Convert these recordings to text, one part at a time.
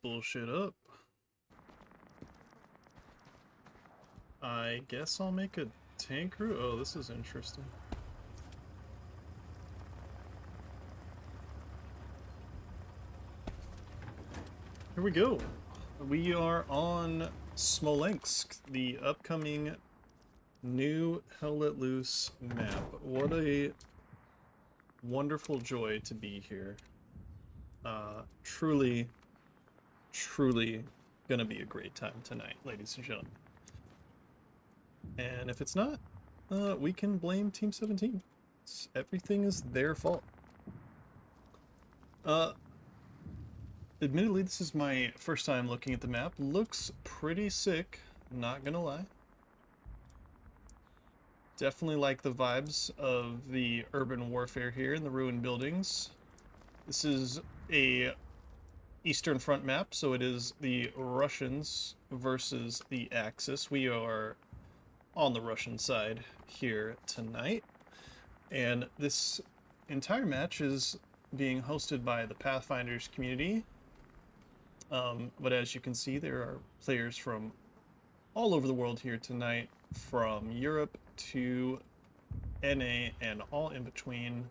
bullshit up. I guess I'll make a tank crew. Oh, this is interesting. Here we go. We are on Smolensk, the upcoming new Hell Let Loose map. What a wonderful joy to be here. Truly gonna be a great time tonight, ladies and gentlemen. And if it's not, we can blame Team 17. Everything is their fault. Admittedly, this is my first time looking at the map. Looks pretty sick, not gonna lie. Definitely like the vibes of the urban warfare here in the ruined buildings. This is a Eastern Front map, so it is the Russians versus the Axis. We are on the Russian side here tonight, and this entire match is being hosted by the Pathfinders community. But as you can see, there are players from all over the world here tonight, from Europe to NA and all in between.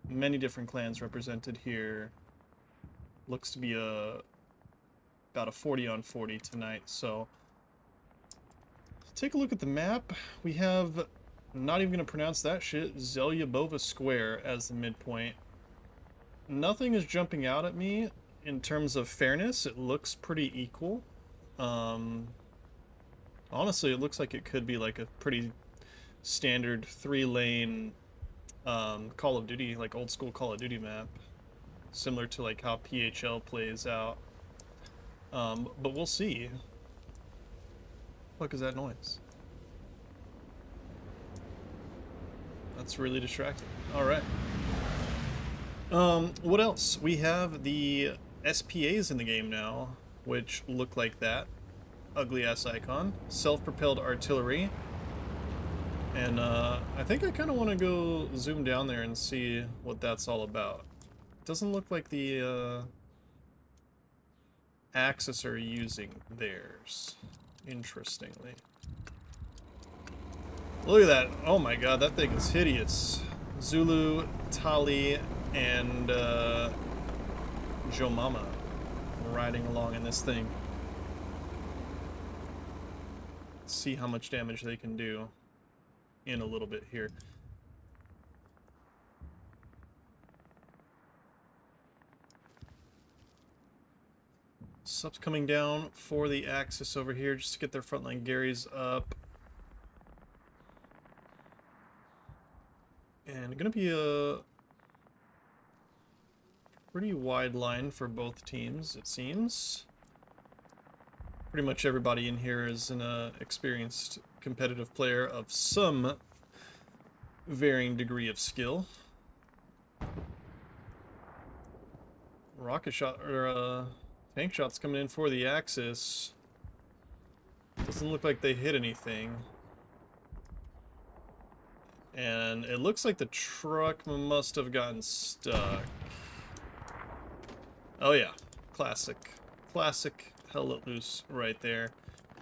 Many different clans represented here. Looks to be about a 40 on 40 tonight. So take a look at the map. We have, not even gonna pronounce that shit, Zelyabova Square as the midpoint. Nothing is jumping out at me in terms of fairness. It looks pretty equal. Honestly, it looks like it could be like a pretty standard 3-lane Call of Duty, like old school Call of Duty map, similar to like how PHL plays out. But we'll see. What the fuck is that noise? That's really distracting. All right. What else? We have the SPAs in the game now, which look like that ugly ass icon. Self-propelled artillery. And I think I kind of want to go zoom down there and see what that's all about. Doesn't look like the Axis are using theirs, interestingly. Look at that. Oh my god, that thing is hideous. Zulu, Tali, and Jomama riding along in this thing. Let's see how much damage they can do in a little bit here. Subs coming down for the Axis over here just to get their frontline Garys up. And gonna be a pretty wide line for both teams, it seems. Pretty much everybody in here is an experienced competitive player of some varying degree of skill. Rocket shot, or tank shots coming in for the Axis. Doesn't look like they hit anything. And it looks like the truck must have gotten stuck. Oh yeah, classic Hell Let Loose right there.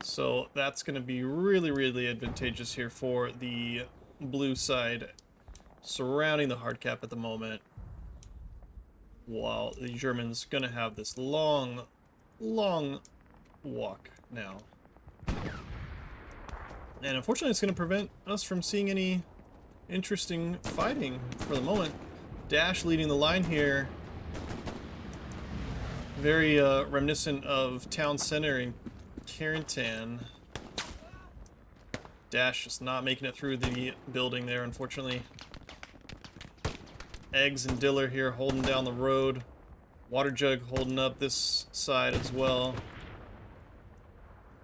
So that's going to be really advantageous here for the blue side surrounding the hard cap at the moment, while the Germans going to have this long walk now. And unfortunately it's going to prevent us from seeing any interesting fighting for the moment. Dash leading the line here. Very reminiscent of Town Center in Carentan. Dash just not making it through the building there, unfortunately. Eggs and Diller here holding down the road. Water Jug holding up this side as well.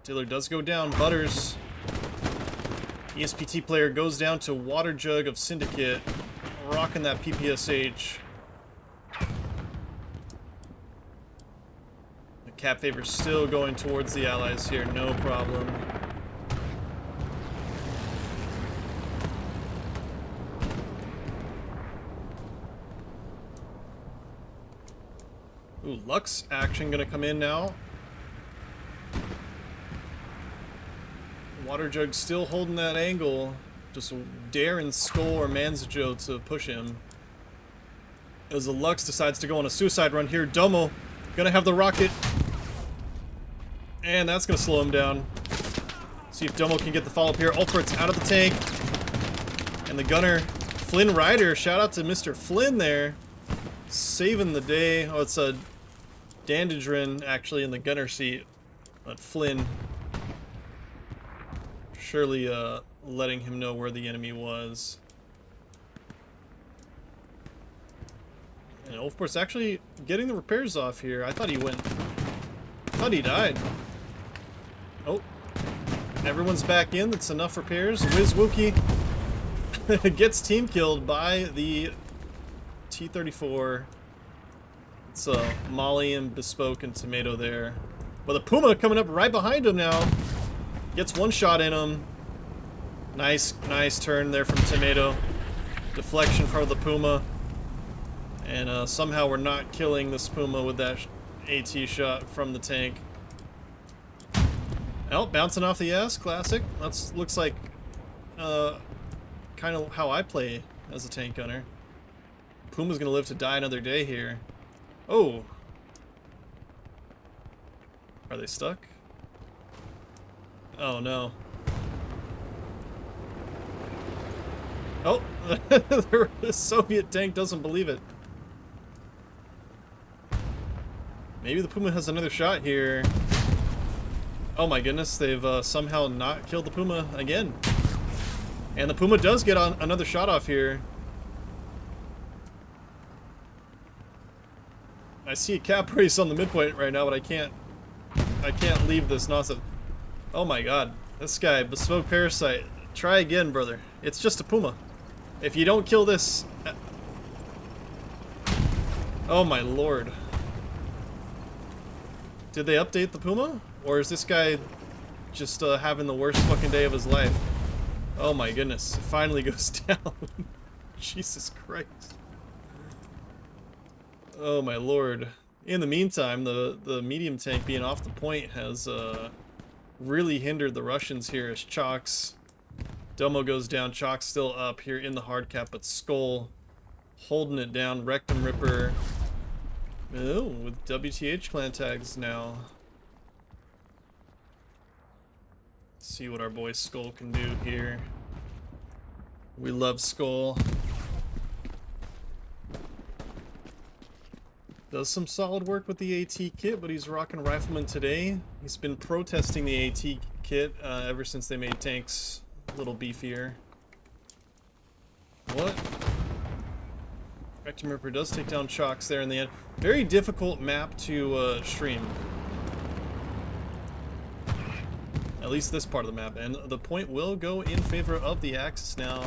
Diller does go down. Butters, ESPT player, goes down to Water Jug of Syndicate, rocking that PPSH. Cap Favor's still going towards the Allies here, no problem. Ooh, Lux action gonna come in now. Water Jug still holding that angle. Just daring Skull or Manzajo to push him. As the Lux decides to go on a suicide run here, Domo gonna have the rocket. And that's gonna slow him down. See if Domo can get the follow-up here. Ulfrit's out of the tank. And the gunner, Flynn Ryder, shout out to Mr. Flynn there. Saving the day. Oh, it's a Dandadrin actually in the gunner seat. But Flynn surely letting him know where the enemy was. And Ulfport's actually getting the repairs off here. I thought he died. Oh. Everyone's back in. That's enough repairs. Wiz Wookie gets team killed by the T-34. It's Molly and Bespoke and Tomato there. But the Puma coming up right behind him now. Gets one shot in him. Nice turn there from Tomato. Deflection from the Puma. And somehow we're not killing this Puma with that AT shot from the tank. Oh, bouncing off the S, classic. That looks like kind of how I play as a tank gunner. Puma's gonna live to die another day here. Oh. Are they stuck? Oh no. Oh, the Soviet tank doesn't believe it. Maybe the Puma has another shot here. Oh my goodness, they've somehow not killed the Puma again. And the Puma does get on another shot off here. I see a cap race on the midpoint right now, but I can't leave this nonsense. Oh my god, this guy, Bespoke Parasite, try again, brother. It's just a Puma. If you don't kill this... Oh my lord. Did they update the Puma? Or is this guy just having the worst fucking day of his life? Oh my goodness, it finally goes down. Jesus Christ. Oh my lord. In the meantime, the medium tank being off the point has really hindered the Russians here as Chalks. Domo goes down, Chalks still up here in the hard cap, but Skull holding it down. Rectum Ripper. Oh, with WTH clan tags now. Let's see what our boy Skull can do here. We love Skull. Does some solid work with the AT kit, but he's rocking Rifleman today. He's been protesting the AT kit ever since they made tanks a little beefier. What? Rectum Ripper does take down Chalks there in the end. Very difficult map to stream. At least this part of the map. And the point will go in favor of the Axis now.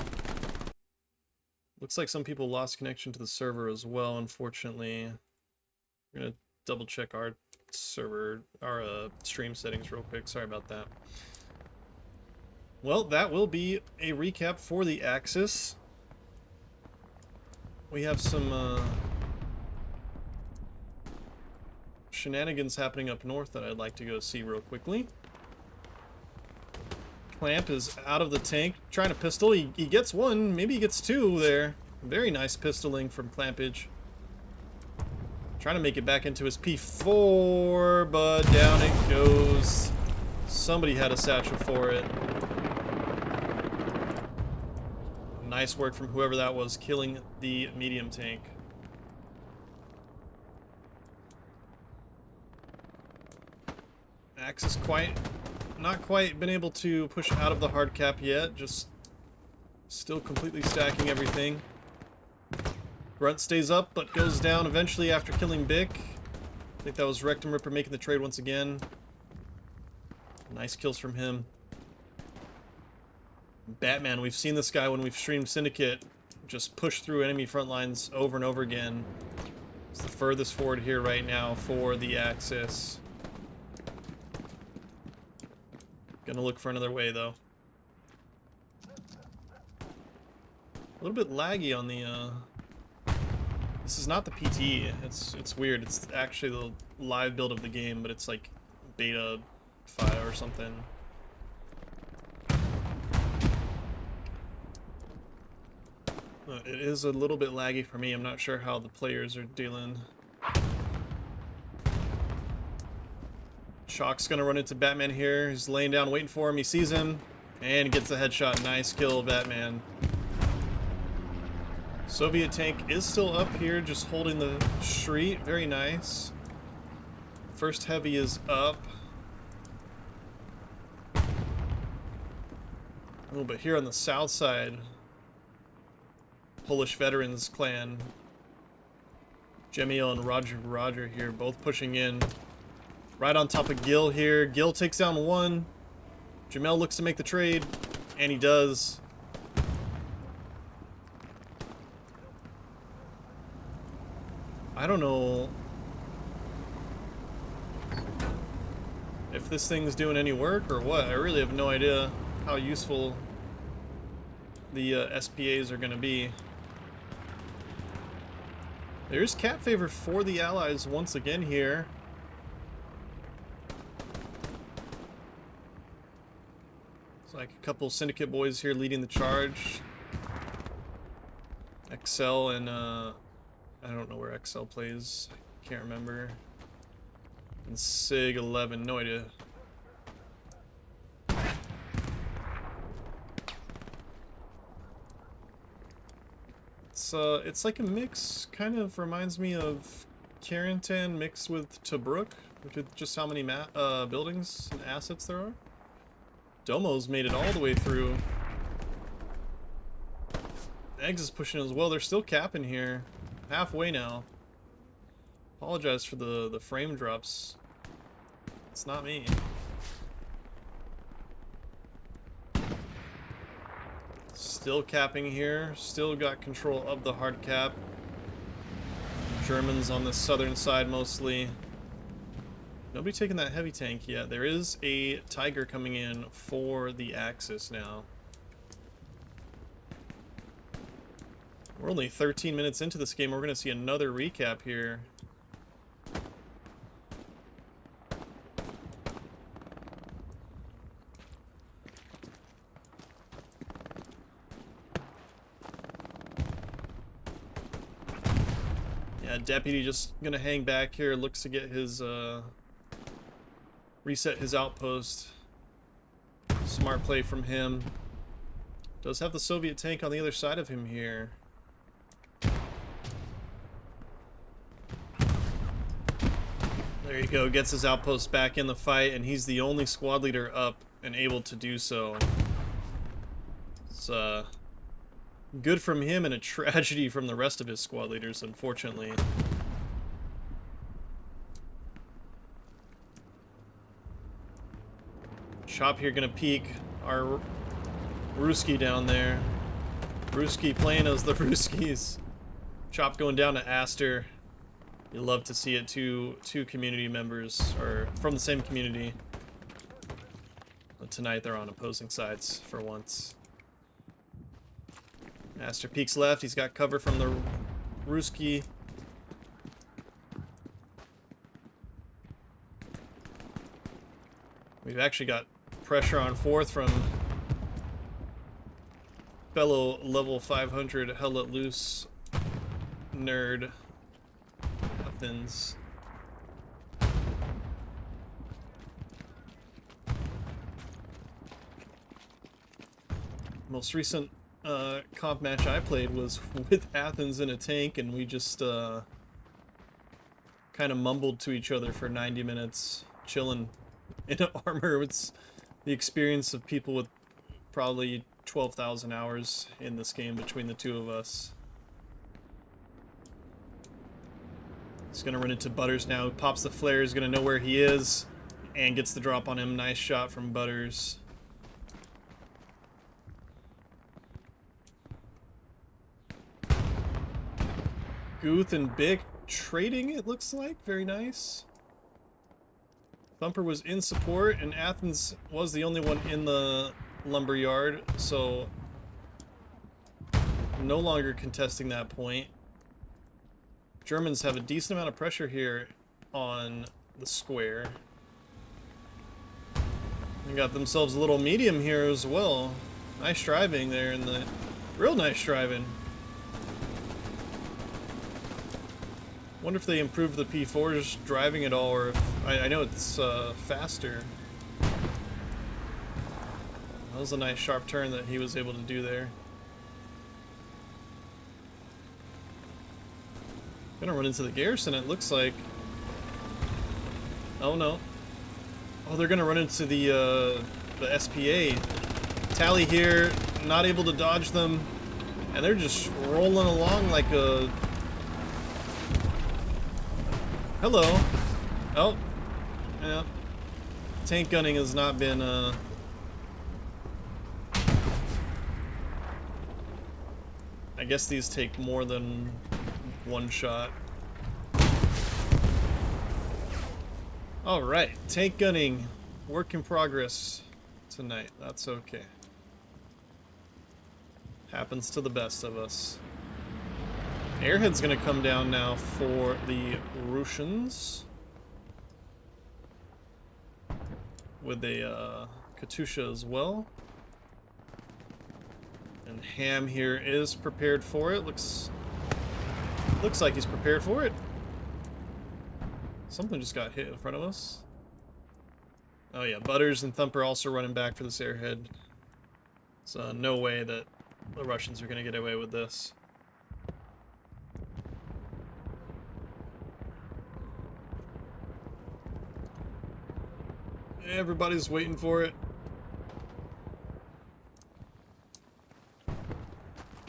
Looks like some people lost connection to the server as well, unfortunately. We're gonna double check our server, our stream settings real quick. Sorry about that. Well, that will be a recap for the Axis. We have some shenanigans happening up north that I'd like to go see real quickly. Clamp is out of the tank, trying to pistol. He gets one, maybe he gets two there. Very nice pistoling from Clampage. Trying to make it back into his P4, but down it goes. Somebody had a satchel for it. Nice work from whoever that was, killing the medium tank. Axis not quite been able to push out of the hard cap yet, just still completely stacking everything. Grunt stays up, but goes down eventually after killing Bick. I think that was Rectum Ripper making the trade once again. Nice kills from him. Batman, we've seen this guy when we've streamed Syndicate just push through enemy front lines over and over again. It's the furthest forward here right now for the Axis. Gonna look for another way though. A little bit laggy on the This is not the PT. It's weird. It's actually the live build of the game, but it's like beta 5 or something. It is a little bit laggy for me. I'm not sure how the players are dealing. Shock's gonna run into Batman here. He's laying down waiting for him. He sees him and gets a headshot. Nice kill, Batman. Soviet tank is still up here, just holding the street. Very nice. First heavy is up. Oh, but here on the south side, Polish Veterans Clan, Jemiel and Roger here, both pushing in. Right on top of Gil here. Gil takes down one. Jamel looks to make the trade, and he does. I don't know if this thing's doing any work or what. I really have no idea how useful the SPAs are going to be. There's cap favor for the Allies once again here. It's like a couple Syndicate boys here leading the charge. XL and I don't know where XL plays. Can't remember. And SIG 11, no idea. It's like a mix. Kind of reminds me of Carentan mixed with Tobruk, with just how many buildings and assets there are. Domo's made it all the way through. Eggs is pushing as well. They're still capping here. Halfway now. Apologize for the frame drops. It's not me. Still capping here. Still got control of the hard cap. Germans on the southern side mostly. Nobody taking that heavy tank yet. There is a Tiger coming in for the Axis now. We're only 13 minutes into this game. We're going to see another recap here. Yeah, Deputy just going to hang back here. Looks to get his, reset his outpost. Smart play from him. Does have the Soviet tank on the other side of him here. There you go, gets his outpost back in the fight, and he's the only squad leader up and able to do so. It's good from him and a tragedy from the rest of his squad leaders, unfortunately. Chop here gonna peek our Ruski down there. Ruski playing as the Ruskis. Chop going down to Aster. You love to see it. Two community members, or from the same community. But tonight they're on opposing sides for once. Aster peeks left. He's got cover from the Ruski. We've actually got pressure on fourth from fellow level 500 Hell Let Loose nerd Athens. Most recent comp match I played was with Athens in a tank, and we just kind of mumbled to each other for 90 minutes, chilling in armor. It's the experience of people with probably 12,000 hours in this game between the two of us. He's gonna run into Butters now. Pops the flare, is gonna know where he is, and gets the drop on him. Nice shot from Butters. Guth and Bick trading, it looks like. Very nice. Thumper was in support, and Athens was the only one in the lumberyard, so no longer contesting that point. Germans have a decent amount of pressure here on the square. They got themselves a little medium here as well. Nice driving there in the... Real nice driving. Wonder if they improved the P4's driving at all, or if... I know it's faster. That was a nice sharp turn that he was able to do there. Gonna run into the garrison, it looks like. Oh no. Oh, they're gonna run into the SPA. Tally here, not able to dodge them, and they're just rolling along like a... Hello. Oh. Yeah. Tank gunning has not been, I guess these take more than one shot. Alright, tank gunning. Work in progress tonight. That's okay. Happens to the best of us. Airhead's gonna come down now for the Russians. With a Katusha as well. And Ham here is prepared for it. Looks like he's prepared for it. Something just got hit in front of us. Oh yeah, Butters and Thumper also running back for this airhead. So no way that the Russians are gonna get away with this. Everybody's waiting for it.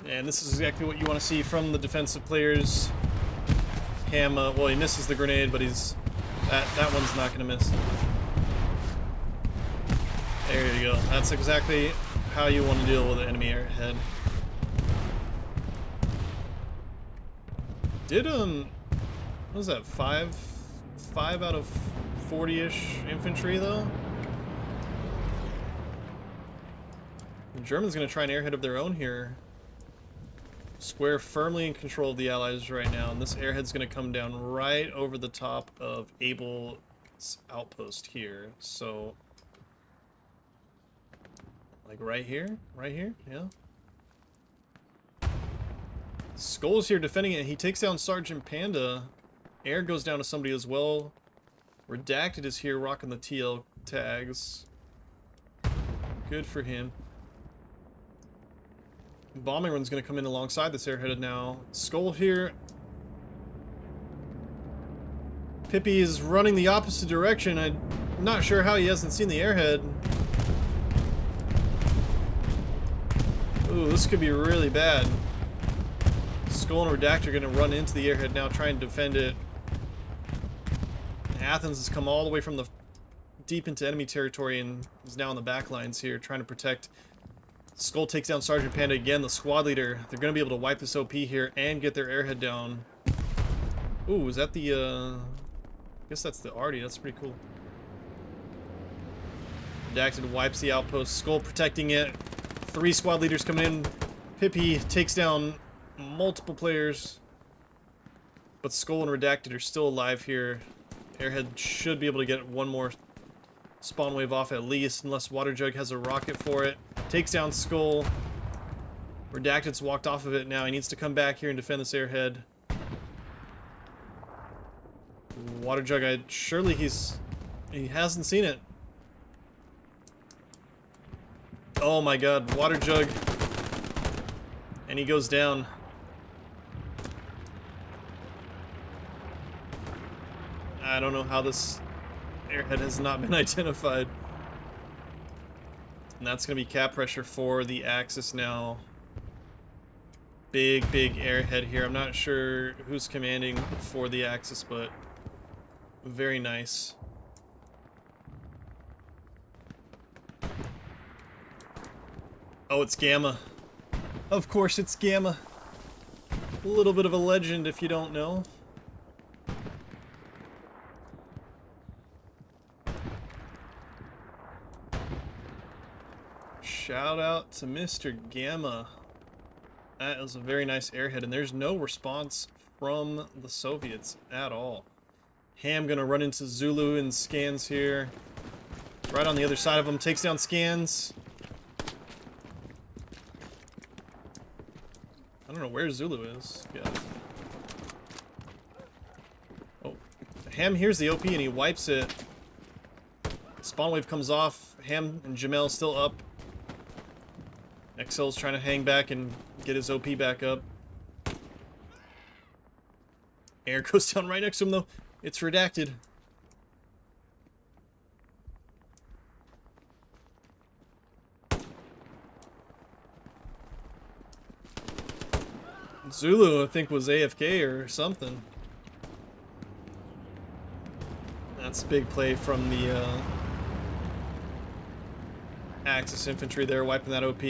And this is exactly what you want to see from the defensive players. Ham, well, he misses the grenade, but he's... That one's not going to miss. There you go. That's exactly how you want to deal with an enemy airhead. Did, what was that, 5 out of 40-ish infantry, though? The Germans going to try an airhead of their own here. Square firmly in control of the Allies right now, and this airhead's going to come down right over the top of Abel's outpost here. So, like right here, yeah. Skull's here defending it. He takes down Sergeant Panda. Air goes down to somebody as well. Redacted is here rocking the TL tags. Good for him. Bombing run's going to come in alongside this airhead now. Skull here. Pippi is running the opposite direction. I'm not sure how he hasn't seen the airhead. Ooh, this could be really bad. Skull and Redactor are going to run into the airhead now, trying to defend it. Athens has come all the way from the deep into enemy territory and is now on the back lines here, trying to protect. Skull takes down Sergeant Panda again, the squad leader. They're going to be able to wipe this OP here and get their airhead down. Ooh, is that the, I guess that's the Artie. That's pretty cool. Redacted wipes the outpost. Skull protecting it. 3 squad leaders coming in. Pippi takes down multiple players. But Skull and Redacted are still alive here. Airhead should be able to get one more spawn wave off at least, unless Water Jug has a rocket for it. Takes down Skull. Redacted's walked off of it now. He needs to come back here and defend this airhead. Water Jug, surely he hasn't seen it. Oh my god, Water Jug. And he goes down. I don't know how this airhead has not been identified. And that's going to be cap pressure for the Axis now. Big airhead here. I'm not sure who's commanding for the Axis, but very nice. Oh, it's Gamma. Of course it's Gamma. A little bit of a legend if you don't know. Shout out to Mr. Gamma. That was a very nice airhead, and there's no response from the Soviets at all. Ham gonna run into Zulu and scans here. Right on the other side of him, takes down scans. I don't know where Zulu is. Yeah. Oh, Ham hears the OP and he wipes it. Spawn wave comes off. Ham and Jamel still up. XL's trying to hang back and get his OP back up. Air goes down right next to him though. It's redacted. Zulu, I think, was AFK or something. That's a big play from the Axis infantry there, wiping that OP.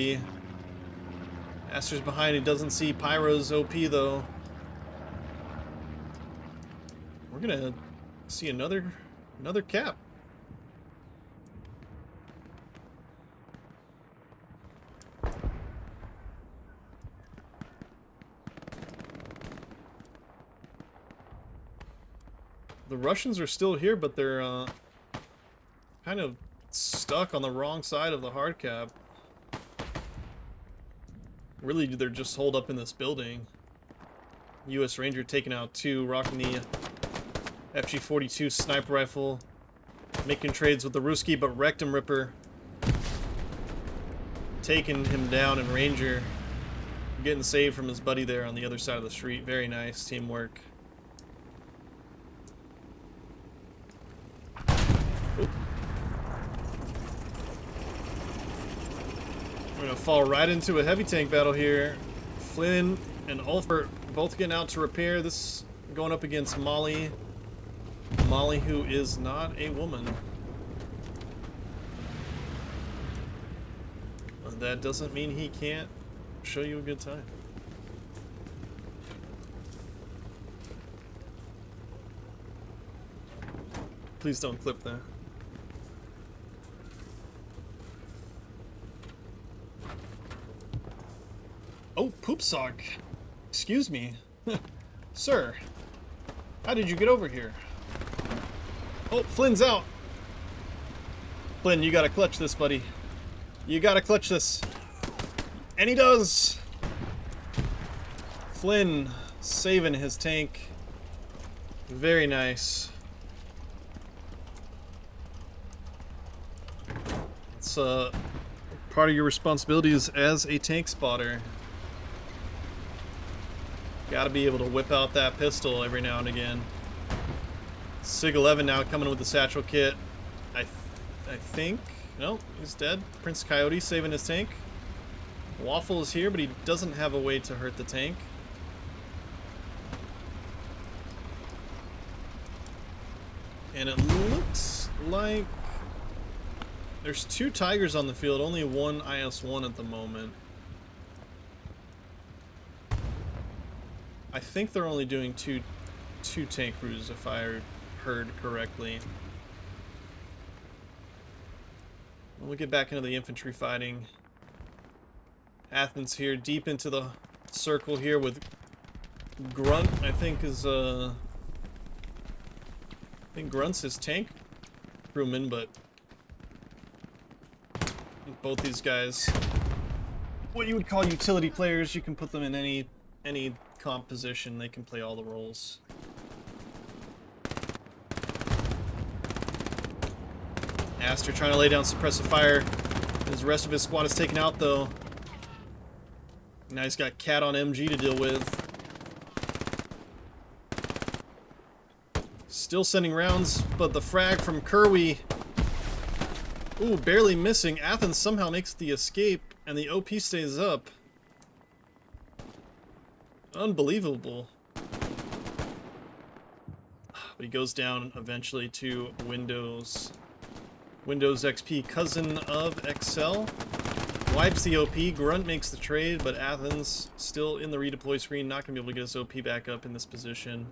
Aster's behind, he doesn't see Pyro's OP though. We're gonna see another cap. The Russians are still here, but they're kind of stuck on the wrong side of the hard cap. Really, they're just holed up in this building. U.S. Ranger taking out 2, rocking the FG-42 sniper rifle, making trades with the Ruski, but wrecked him Ripper. Taking him down, and Ranger getting saved from his buddy there on the other side of the street. Very nice teamwork. We're gonna fall right into a heavy tank battle here. Flynn and Ulfert both getting out to repair. This going up against Molly. Molly, who is not a woman. That doesn't mean he can't show you a good time. Please don't clip that. Oh, poop sock. Excuse me. Sir, how did you get over here? Oh, Flynn's out. Flynn, you gotta clutch this, buddy. You gotta clutch this. And he does! Flynn saving his tank. Very nice. It's part of your responsibilities as a tank spotter. Gotta be able to whip out that pistol every now and again. Sig 11 now coming with the satchel kit. I think... No, he's dead. Prince Coyote saving his tank. Waffle is here, but he doesn't have a way to hurt the tank. And it looks like there's 2 Tigers on the field, only 1 IS-1 at the moment. I think they're only doing two tank crews, if I heard correctly. We'll get back into the infantry fighting. Athens here, deep into the circle here with Grunt, I think is I think Grunt's his tank crewman, but both these guys, what you would call utility players, you can put them in any comp position, they can play all the roles. Aster trying to lay down suppressive fire. The rest of his squad is taken out though. Now he's got Cat on MG to deal with. Still sending rounds, but the frag from Kerwi. Ooh, barely missing. Athens somehow makes the escape, and the OP stays up. Unbelievable. But he goes down eventually to Windows. Windows XP, cousin of XL. Wipes the OP. Grunt makes the trade, but Athens still in the redeploy screen. Not going to be able to get his OP back up in this position.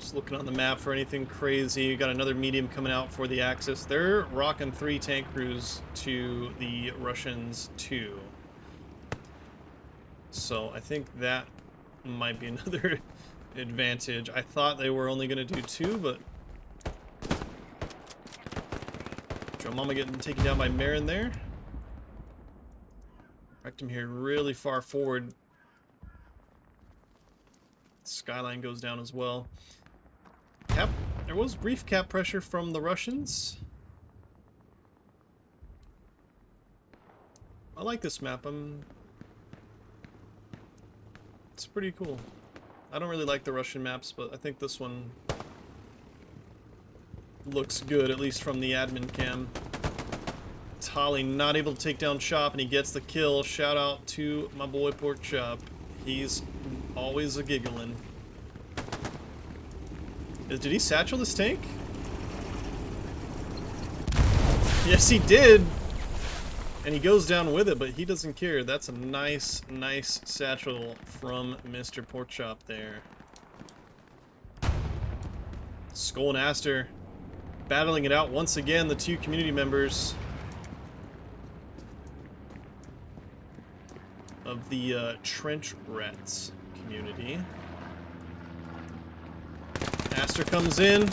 Just looking on the map for anything crazy. Got another medium coming out for the Axis. They're rocking 3 tank crews to the Russians 2. So I think that might be another advantage. I thought they were only going to do 2, but Joe Mama getting taken down by Marin there. Wrecked him here really far forward. Skyline goes down as well. Cap. There was brief cap pressure from the Russians. I like this map. It's pretty cool. I don't really like the Russian maps, but I think this one looks good, at least from the admin cam. Tolly not able to take down Chop, and he gets the kill. Shout out to my boy Pork Chop. He's always a giggling. Did he satchel this tank? Yes, he did. And he goes down with it, but he doesn't care. That's a nice, nice satchel from Mr. Pork Chop there. Skull and Aster battling it out once again, the 2 community members of the Trench Rats community. Aster comes in.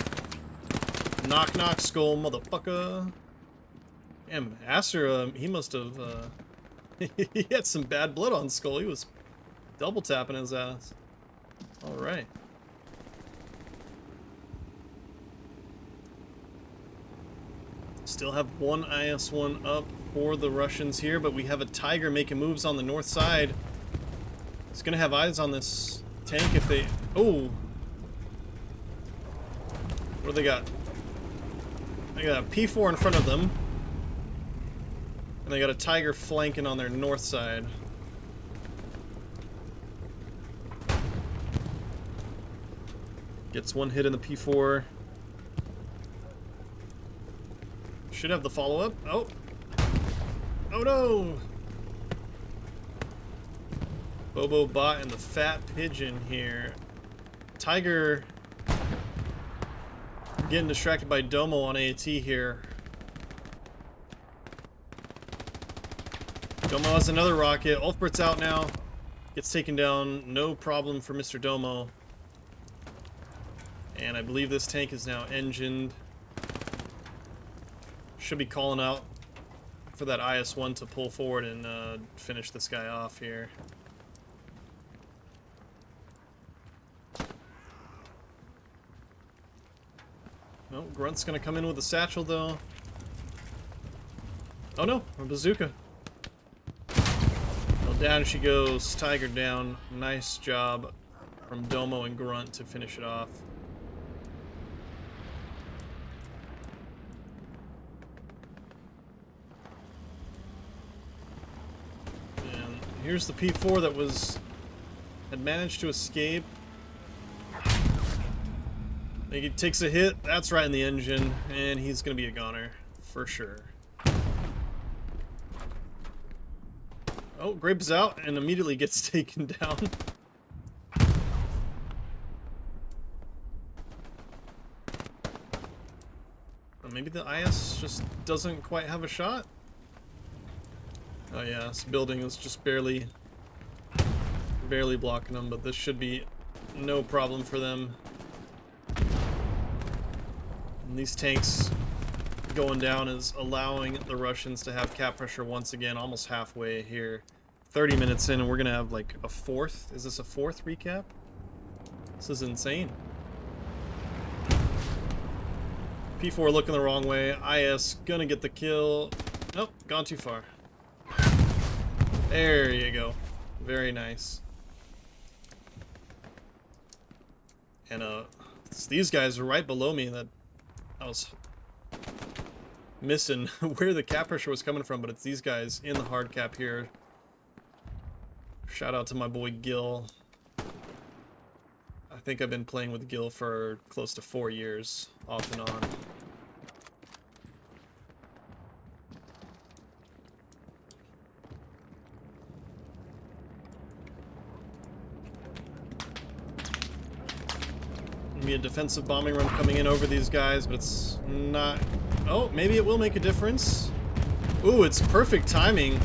Knock, knock, Skull, motherfucker. Damn, Aster, he must have, he had some bad blood on Skull. He was double tapping his ass. Alright. Still have one IS-1 up for the Russians here, but we have a Tiger making moves on the north side. He's gonna have eyes on this tank if they... Oh! What do they got? They got a P4 in front of them. And they got a Tiger flanking on their north side. Gets one hit in the P4. Should have the follow-up. Oh! Oh no! Bobo Bot and the Fat Pigeon here. Tiger getting distracted by Domo on AAT here. Domo has another rocket. Ulfbert's out now. Gets taken down. No problem for Mr. Domo. And I believe this tank is now engined. Should be calling out for that IS-1 to pull forward and finish this guy off here. No, Grunt's gonna come in with a satchel though. Oh no, a bazooka. Well, down she goes. Tiger down. Nice job from Domo and Grunt to finish it off. And here's the P4 that had managed to escape. He takes a hit. That's right in the engine, and he's gonna be a goner for sure. Oh, Grape is out and immediately gets taken down. Or maybe the IS just doesn't quite have a shot? Oh yeah, this building is just barely blocking them, but this should be no problem for them. And these tanks going down is allowing the Russians to have cap pressure once again, almost halfway here. 30 minutes in, and we're gonna have like a 4th. Is this a 4th recap? This is insane. P4 looking the wrong way. IS gonna get the kill. Nope, gone too far. There you go. Very nice. And it's these guys are right below me that I was missing where the cap pressure was coming from, but it's these guys in the hard cap here. Shout out to my boy Gil. I think I've been playing with Gil for close to 4 years, off and on. Gonna be a defensive bombing run coming in over these guys, but it's not... Oh, maybe it will make a difference. Ooh, it's perfect timing.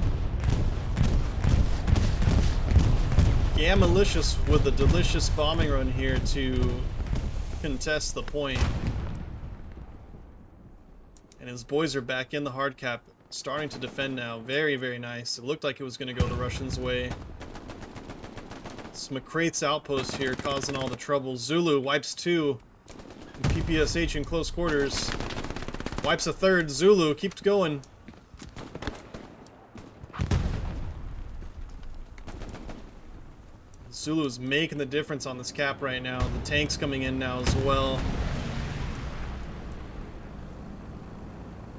Gamalicious with a delicious bombing run here to contest the point. And his boys are back in the hard cap, starting to defend now. Very, very nice. It looked like it was going to go the Russians' way. It's McCraith's outpost here causing all the trouble. Zulu wipes 2. PPSH in close quarters. Wipes a 3rd. Zulu keeps going. Zulu is making the difference on this cap right now. The tank's coming in now as well.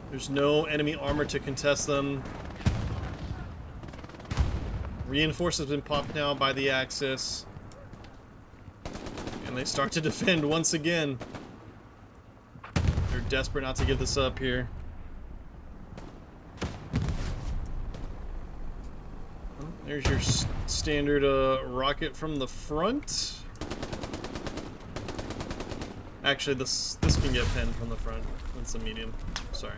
There's no enemy armor to contest them. Reinforcements have been popped now by the Axis. And they start to defend once again. They're desperate not to give this up here. There's your standard rocket from the front. Actually, this can get pinned from the front. That's a medium. Sorry.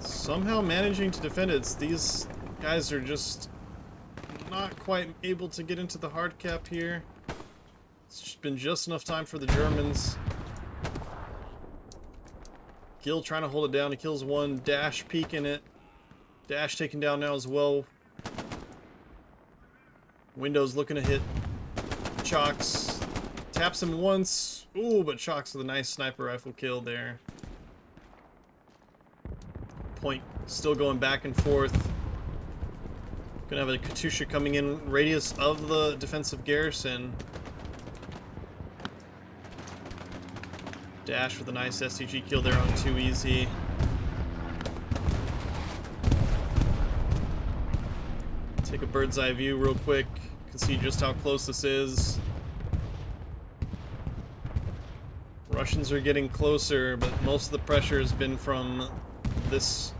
Somehow managing to defend it. These guys are just not quite able to get into the hard cap here. It's been just enough time for the Germans. Gil trying to hold it down. He kills one. Dash peeking it. Dash taken down now as well. Windows looking to hit Chalks. Taps him once. Ooh, but Chalks with a nice sniper rifle kill there. Point still going back and forth. Gonna have a Katusha coming in radius of the defensive garrison. Dash with a nice STG kill there on Too Easy. Take a bird's eye view real quick. You can see just how close this is. Russians are getting closer, but most of the pressure has been from this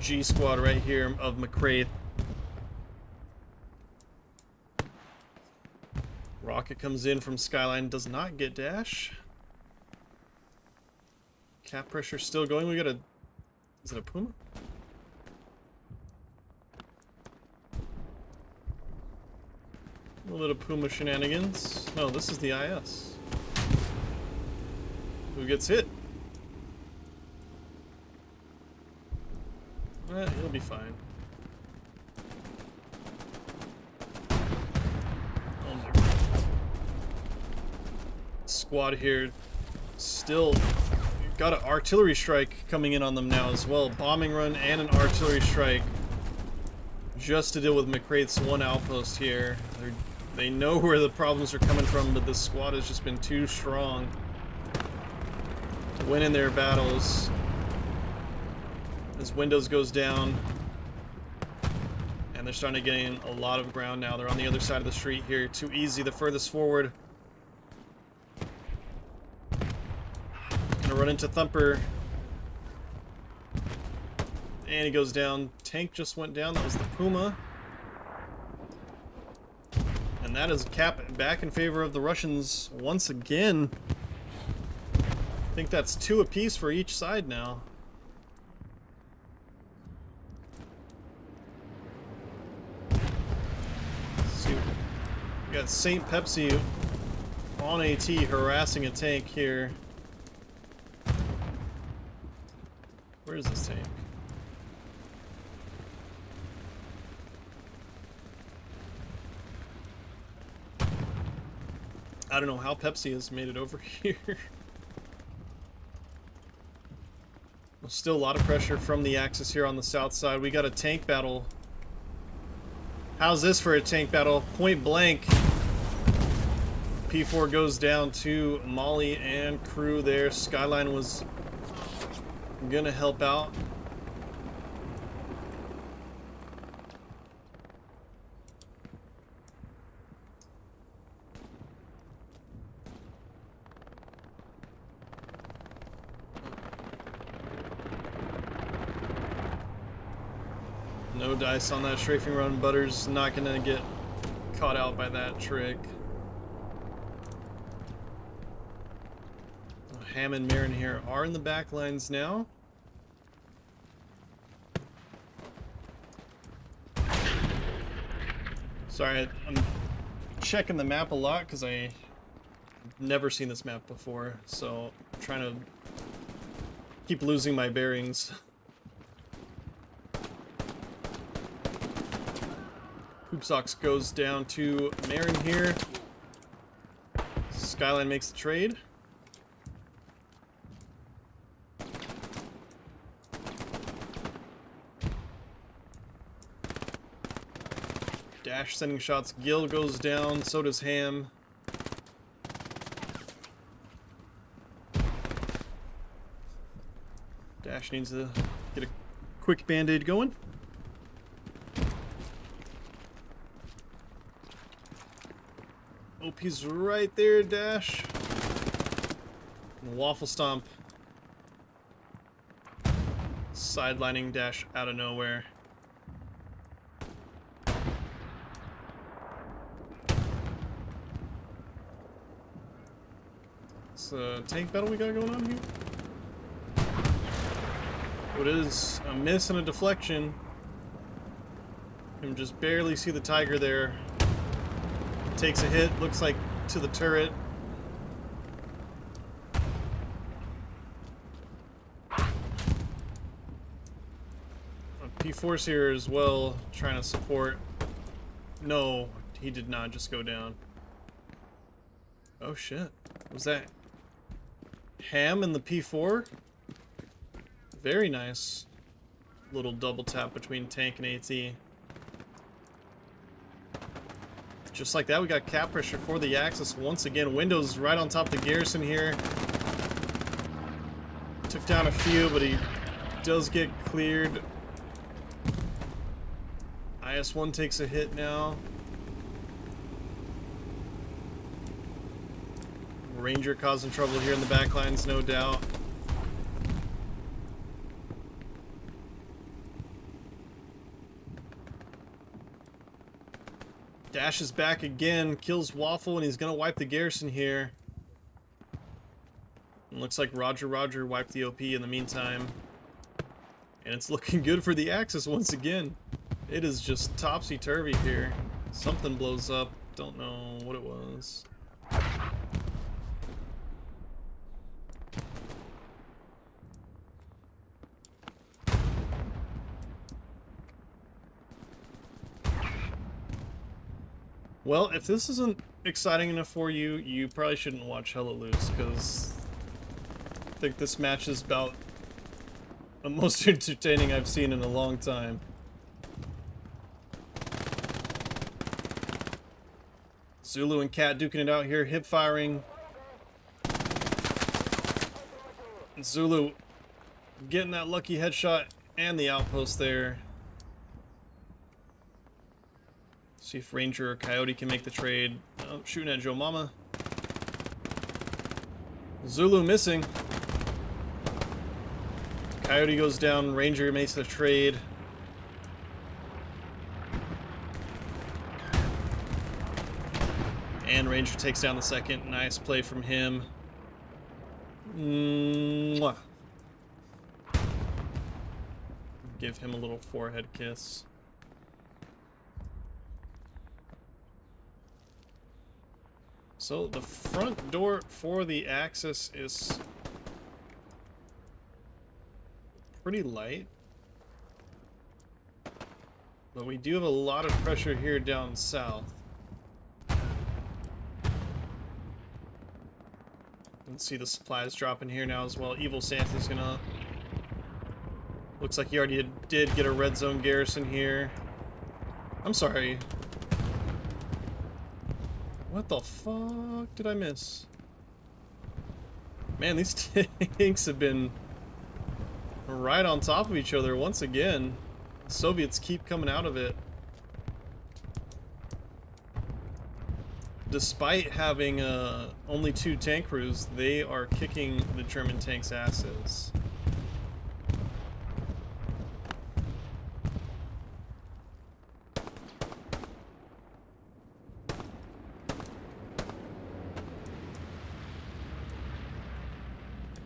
G squad right here of McCraith. Rocket comes in from Skyline, does not get dash. Cap pressure still going. We got a... Is it a Puma? A little bit of Puma shenanigans. No, this is the IS. Who gets hit? He'll be fine. Oh my god. Squad here still got an artillery strike coming in on them now as well. Bombing run and an artillery strike just to deal with McCraith's one outpost here. They know where the problems are coming from, but this squad has just been too strong to win in their battles. As Windows goes down, and they're starting to gain a lot of ground now. They're on the other side of the street here. Too Easy, the furthest forward. Gonna run into Thumper. And he goes down. Tank just went down. That was the Puma. And that is a cap back in favor of the Russians once again. I think that's 2 apiece for each side now. We got St. Pepsi on AT harassing a tank here. Where is this tank? I don't know how Pepsi has made it over here. Still a lot of pressure from the Axis here on the south side. We got a tank battle. How's this for a tank battle? Point blank. P4 goes down to Molly and crew there. Skyline was gonna help out. No dice on that strafing run. Butter's not gonna get caught out by that trick. Ham and Marin here are in the back lines now. Sorry, I'm checking the map a lot because I've never seen this map before, so I'm trying to keep losing my bearings. Hoopsox goes down to Marin here. Skyline makes the trade. Dash sending shots. Gil goes down. So does Ham. Dash needs to get a quick band-aid going. OP's right there, Dash. And Waffle Stomp. Sidelining Dash out of nowhere. It's a tank battle we got going on here. What is a miss and a deflection. You can just barely see the Tiger there. Takes a hit, looks like to the turret. P-Force here as well, trying to support. No, he did not just go down. Oh shit. Was that Ham in the P4? Very nice. Little double tap between tank and AT. Just like that, we got cap pressure for the Axis once again. Windows right on top of the garrison here. Took down a few, but he does get cleared. IS-1 takes a hit now. Ranger causing trouble here in the back lines, no doubt. Dash is back again, kills Waffle, and he's gonna wipe the garrison here. And looks like Roger wiped the OP in the meantime. And it's looking good for the Axis once again. It is just topsy-turvy here. Something blows up, don't know what it was. Well, if this isn't exciting enough for you, you probably shouldn't watch Hella Loose, because I think this match is about the most entertaining I've seen in a long time. Zulu and Cat duking it out here, hip firing. Zulu getting that lucky headshot and the outpost there. See if Ranger or Coyote can make the trade. Oh, shooting at Joe Mama. Zulu missing. Coyote goes down. Ranger makes the trade. And Ranger takes down the second. Nice play from him. Mwah. Give him a little forehead kiss. So the front door for the Axis is pretty light. But we do have a lot of pressure here down south. Let's see the supplies dropping here now as well. Evil Santa's gonna... Looks like he already did get a red zone garrison here. I'm sorry. What the fuck did I miss? Man, these tanks have been right on top of each other once again. The Soviets keep coming out of it. Despite having only 2 tank crews, they are kicking the German tanks' asses.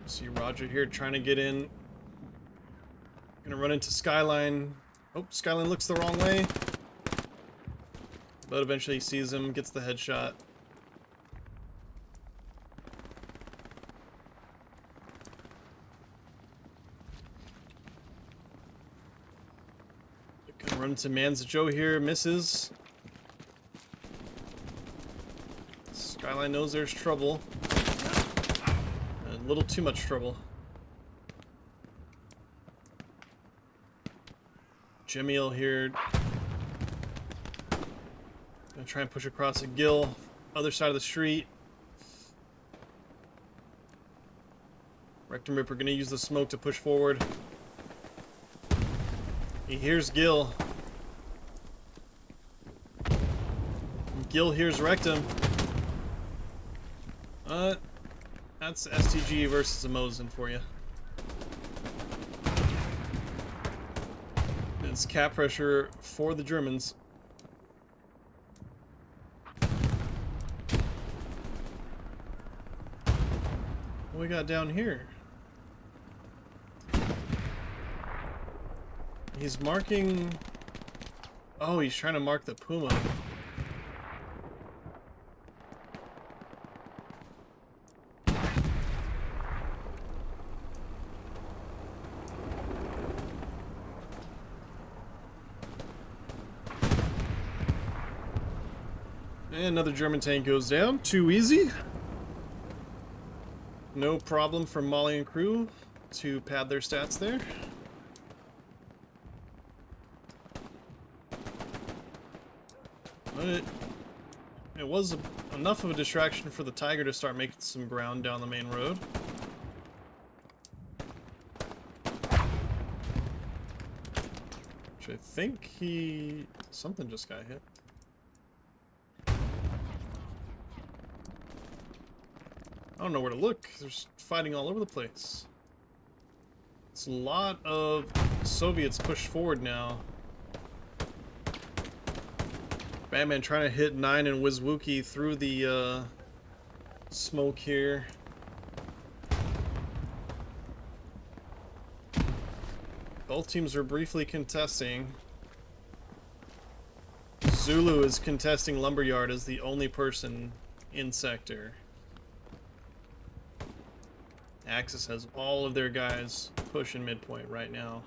See Roger here trying to get in. Gonna run into Skyline. Oh, Skyline looks the wrong way. But eventually he sees him, gets the headshot. Gonna run into Manza Joe here, misses. Skyline knows there's trouble. A little too much trouble. Jamil here. Gonna try and push across a gill. Other side of the street. Rectum Ripper gonna use the smoke to push forward. He hears Gil. Gil hears Rectum. That's STG versus a Mosin for you. It's cap pressure for the Germans. What we got down here? He's marking... Oh, he's trying to mark the Puma. And another German tank goes down. Too easy. No problem for Molly and crew to pad their stats there. But it was enough of a distraction for the Tiger to start making some ground down the main road. Which I think he... something just got hit. I don't know where to look. There's fighting all over the place. It's a lot of Soviets pushed forward now. Batman trying to hit 9 and Wizwookie through the smoke here. Both teams are briefly contesting. Zulu is contesting Lumberyard as the only person in sector. Axis has all of their guys pushing midpoint right now.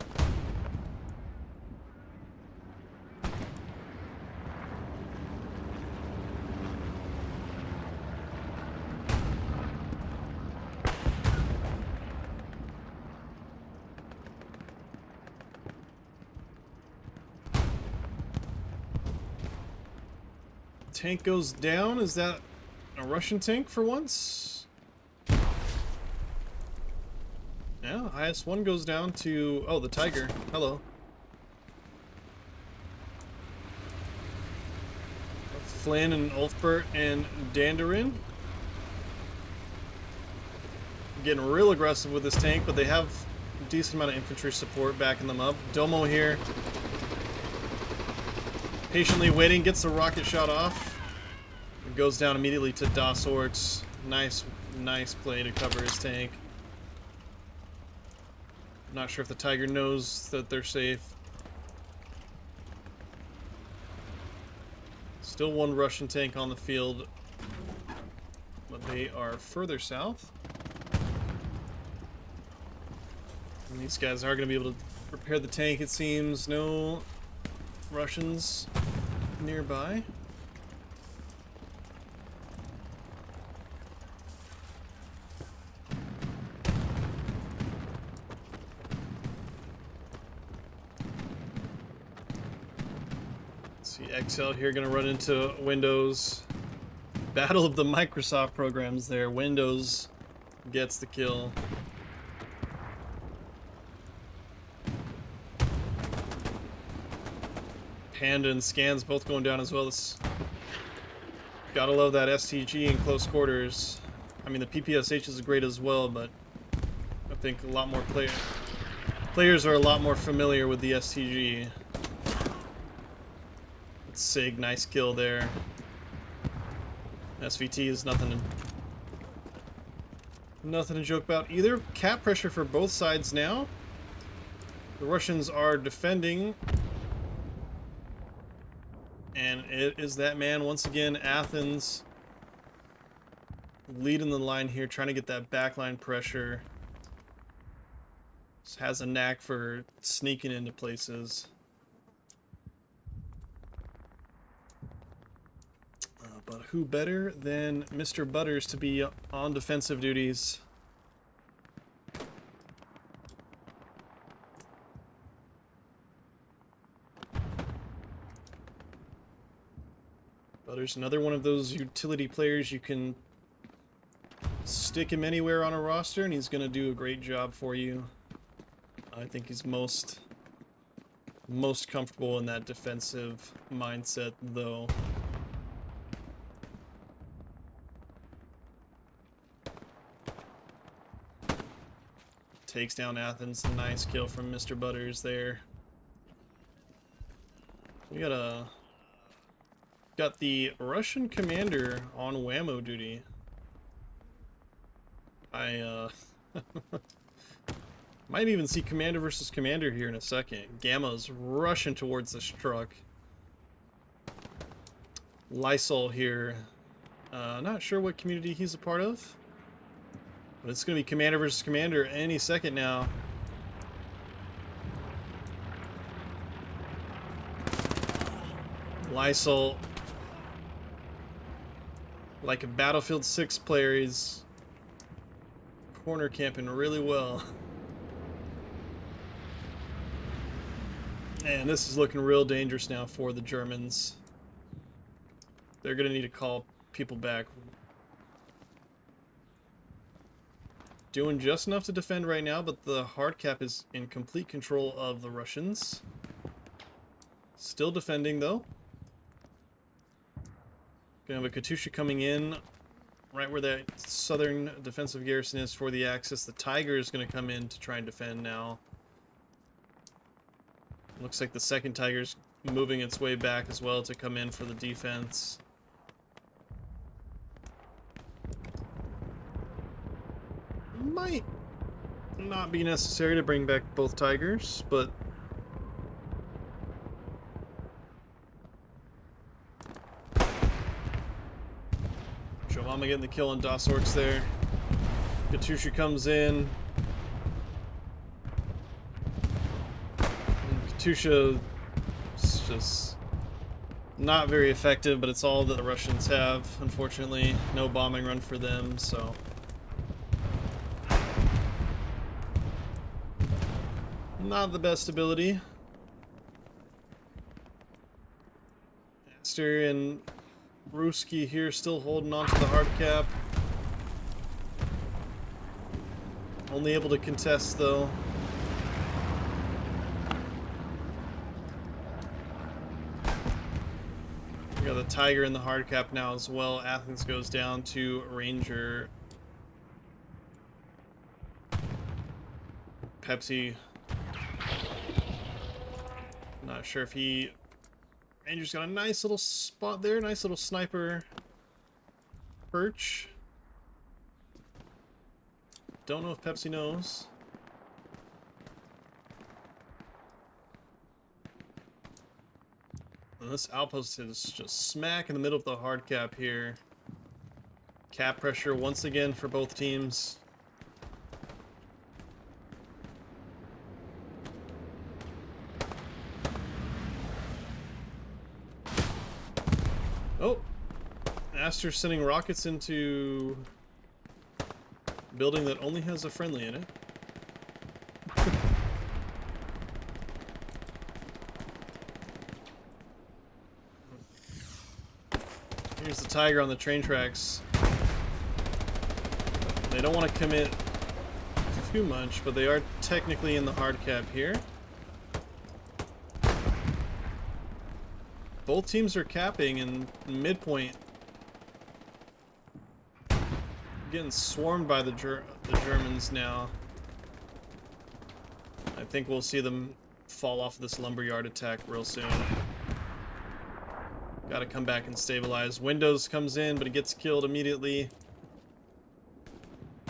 Tank goes down. Is that a Russian tank for once? Yeah, IS-1 goes down to... oh, the Tiger. Hello. Flynn and Ulfbert and Dandarin. Getting real aggressive with this tank, but they have a decent amount of infantry support backing them up. Domo here. Patiently waiting, gets the rocket shot off. It goes down immediately to Das Orks. Nice play to cover his tank. Not sure if the Tiger knows that they're safe. Still one Russian tank on the field, but they are further south. And these guys are going to be able to repair the tank, it seems. No Russians nearby. See XL here gonna run into Windows. Battle of the Microsoft programs there. Windows gets the kill. Panda and Scans both going down as well. Gotta love that STG in close quarters. I mean, the PPSH is great as well, but I think a lot more players are a lot more familiar with the STG. Sig, nice kill there. SVT is nothing to... Nothing to joke about either. Cap pressure for both sides now. The Russians are defending. And it is that man once again, Athens, leading the line here, trying to get that backline pressure. Just has a knack for sneaking into places. But who better than Mr. Butters to be on defensive duties? Butters, another one of those utility players you can stick him anywhere on a roster and he's going to do a great job for you. I think he's most comfortable in that defensive mindset, though. Takes down Athens. Nice kill from Mr. Butters there. We got the Russian commander on whammo duty. I might even see commander versus commander here in a second. Gamma's rushing towards this truck. Lysol here. Not sure what community he's a part of. But it's going to be commander versus commander any second now. Lysol, like a Battlefield 6 player, he's corner camping really well. And this is looking real dangerous now for the Germans. They're going to need to call people back. Doing just enough to defend right now, but the hard cap is in complete control of the Russians. Still defending, though. Gonna have a Katyusha coming in right where that southern defensive garrison is for the Axis. The Tiger is going to come in to try and defend now. Looks like the second Tiger's moving its way back as well to come in for the defense. Might not be necessary to bring back both Tigers, but Shomama getting the kill on Das Orcs there. Katyusha comes in. And Katyusha is just not very effective, but it's all that the Russians have, unfortunately. No bombing run for them, so not the best ability. Aster and Ruski here still holding on to the hard cap. Only able to contest, though. We got the Tiger in the hard cap now as well. Athens goes down to Ranger. Pepsi. Not sure if he... Ranger's got a nice little spot there. Nice little sniper perch. Don't know if Pepsi knows. And this outpost is just smack in the middle of the hard cap here. Cap pressure once again for both teams. Oh, Aster's sending rockets into a building that only has a friendly in it. Here's the Tiger on the train tracks. They don't want to commit too much, but they are technically in the hard cap here. Both teams are capping in midpoint. Getting swarmed by the Germans now. I think we'll see them fall off this lumberyard attack real soon. Gotta come back and stabilize. Windows comes in, but he gets killed immediately.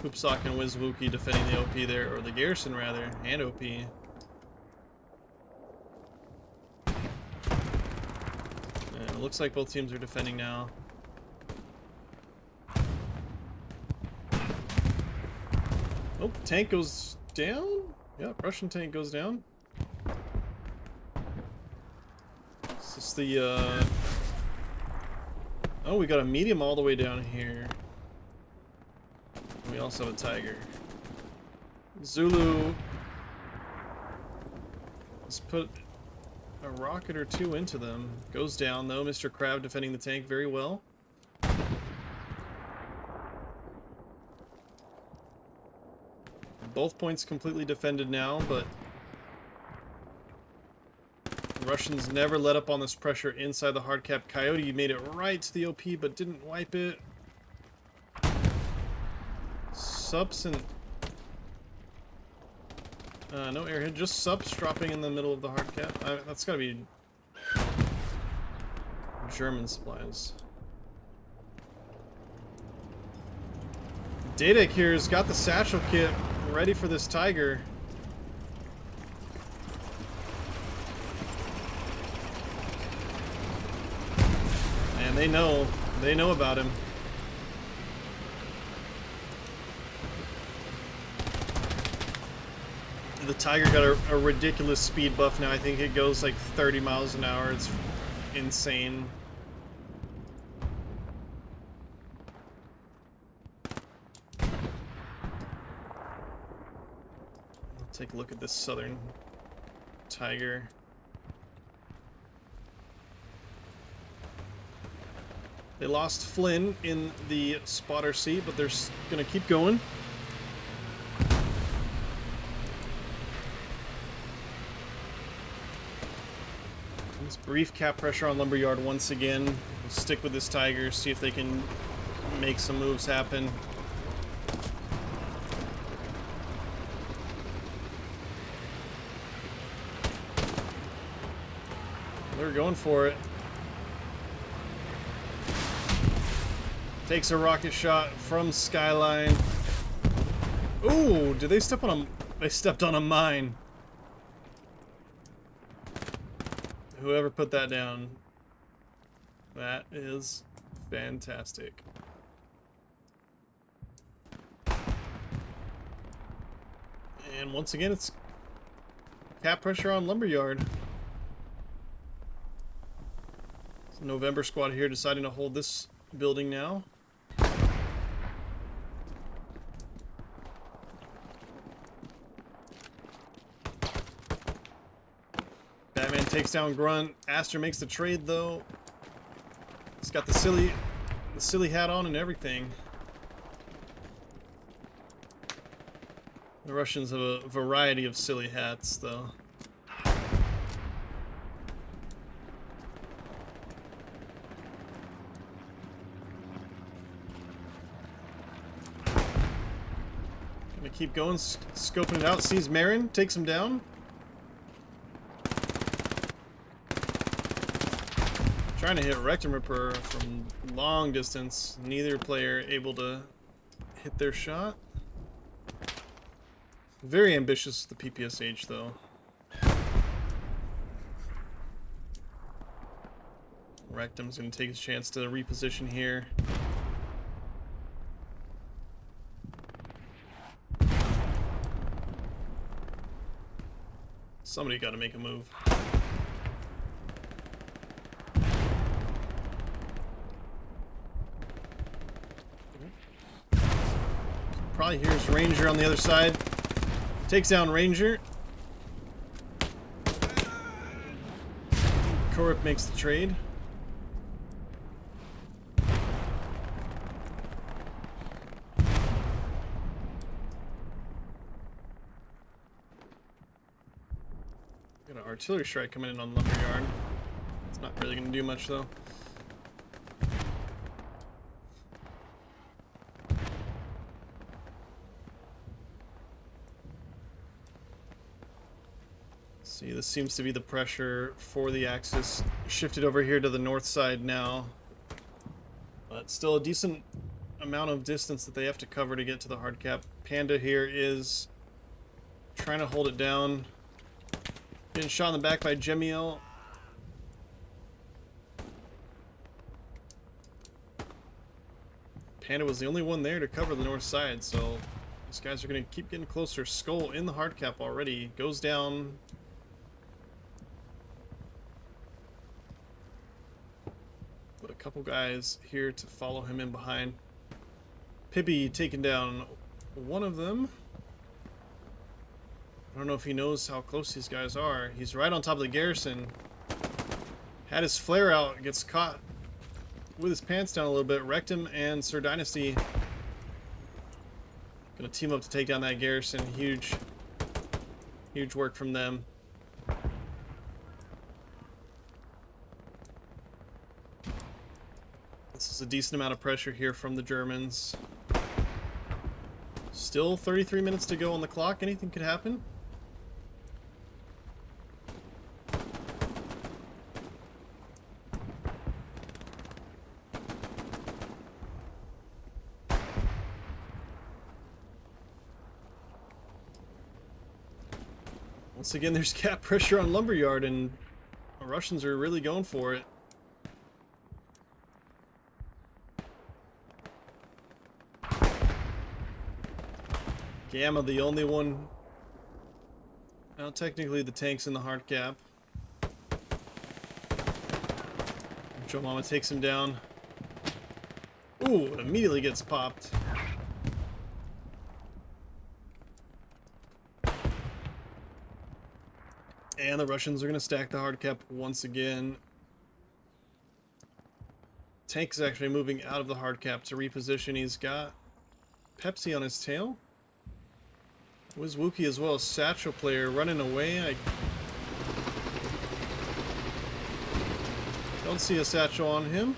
Hoopsock and Wizwookie defending the OP there, or the garrison rather, and OP. And it looks like both teams are defending now. Oh, tank goes down? Yep, Russian tank goes down. Is this the, Oh, we got a medium all the way down here. We also have a tiger. Zulu. Let's put a rocket or two into them. Goes down though. Mr. Crab defending the tank very well. Both points completely defended now, but the Russians never let up on this pressure inside the hardcap. Coyote made it right to the OP, but didn't wipe it. Sups and no airhead, just sups dropping in the middle of the hardcap. That's gotta be German supplies. Dadek here's got the satchel kit ready for this tiger. And they know about him. The tiger got a ridiculous speed buff now. I think it goes like 30 miles an hour. It's insane. Take a look at this southern tiger. They lost Flynn in the spotter seat, but they're gonna keep going. Let's brief cap pressure on Lumberyard once again. We'll stick with this tiger, see if they can make some moves happen. They're going for it. Takes a rocket shot from Skyline. Ooh, did they step on a... They stepped on a mine. Whoever put that down. That is fantastic. And once again, it's cap pressure on Lumberyard. November squad here deciding to hold this building now. Batman takes down Grunt. Aster makes the trade though. He's got the silly hat on and everything. The Russians have a variety of silly hats though. Keep going, scoping it out. Sees Marin, takes him down. Trying to hit Rectum Ripper from long distance. Neither player able to hit their shot. Very ambitious, the PPSH though. Rectum's going to take his chance to reposition here. Somebody got to make a move. Probably here's Ranger on the other side. Takes down Ranger. Korup makes the trade. Artillery strike coming in on Lumberyard. It's not really going to do much though. See, this seems to be the pressure for the Axis. Shifted over here to the north side now. But still a decent amount of distance that they have to cover to get to the hard cap. Panda here is trying to hold it down. Getting shot in the back by Jemiel. Panda was the only one there to cover the north side, so these guys are going to keep getting closer. Skull in the hard cap already. Goes down. But a couple guys here to follow him in behind. Pibby taking down one of them. I don't know if he knows how close these guys are. He's right on top of the garrison. Had his flare out, gets caught with his pants down a little bit. Wrecked him, and Sir Dynasty gonna team up to take down that garrison. Huge work from them. This is a decent amount of pressure here from the Germans. Still 33 minutes to go on the clock. Anything could happen. Once again, there's cap pressure on Lumberyard, and the Russians are really going for it. Gamma, the only one. Now, technically, the tank's in the hard cap. Joe Mama takes him down. Ooh, it immediately gets popped. And the Russians are going to stack the hard cap once again. Tank is actually moving out of the hard cap to reposition. He's got Pepsi on his tail. Wizwookie as well, Satchel player running away. I don't see a satchel on him.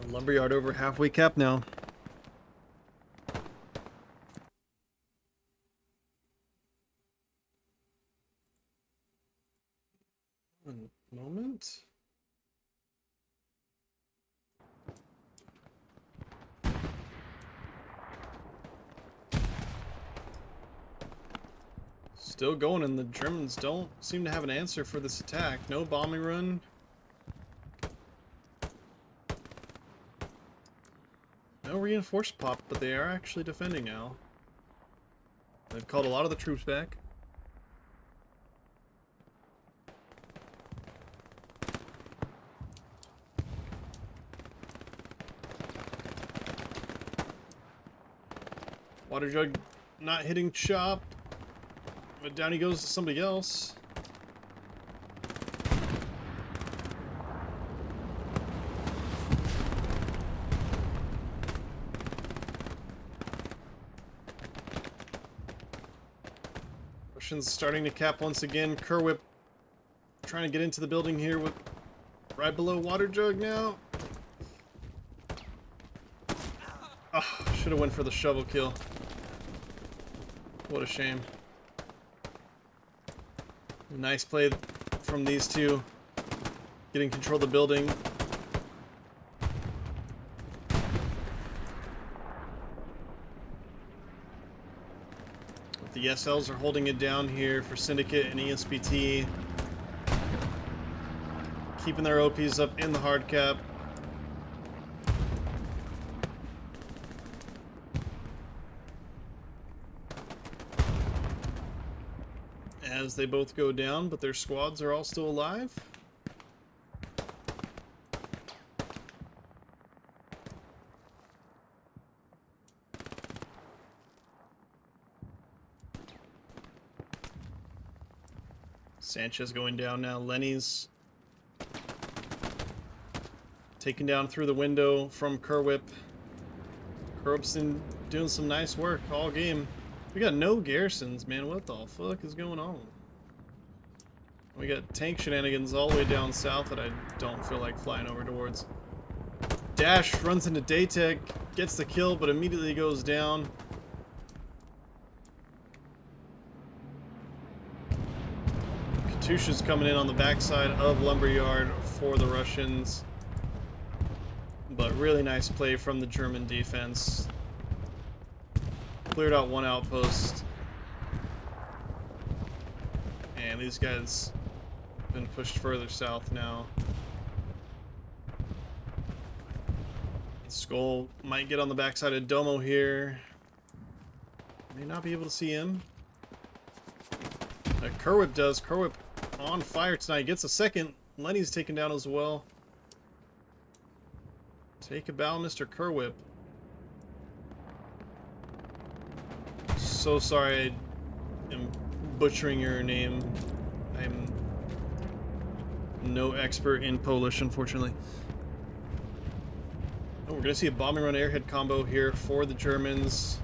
Lumberyard over halfway cap now. One moment. Still going, and the Germans don't seem to have an answer for this attack. No bombing run. No reinforced pop, but they are actually defending now. They've called a lot of the troops back. Water jug not hitting chop, but down he goes to somebody else. Russians starting to cap once again. Kerwhip trying to get into the building here with right below water jug now. Oh, should have went for the shovel kill. What a shame. Nice play from these two. Getting control of the building. The SLs are holding it down here for Syndicate and ESPT. Keeping their OPs up in the hard cap. As they both go down, but their squads are all still alive. Sanchez going down now. Lenny's taken down through the window from Kerwhip. Kerwhip's doing some nice work all game. We got no garrisons, man. What the fuck is going on? We got tank shenanigans all the way down south that I don't feel like flying over towards. Dash runs into Daytech, gets the kill, but immediately goes down. Katyusha's coming in on the backside of Lumberyard for the Russians. But really nice play from the German defense. Cleared out one outpost. And these guys have been pushed further south now. Skull might get on the backside of Domo here. May not be able to see him. Kerwip does. Kerwip on fire tonight. Gets a second. Lenny's taken down as well. Take a bow, Mr. Kerwip. So sorry I am butchering your name. I'm no expert in Polish, unfortunately. Oh, we're going to see a bombing run airhead combo here for the Germans.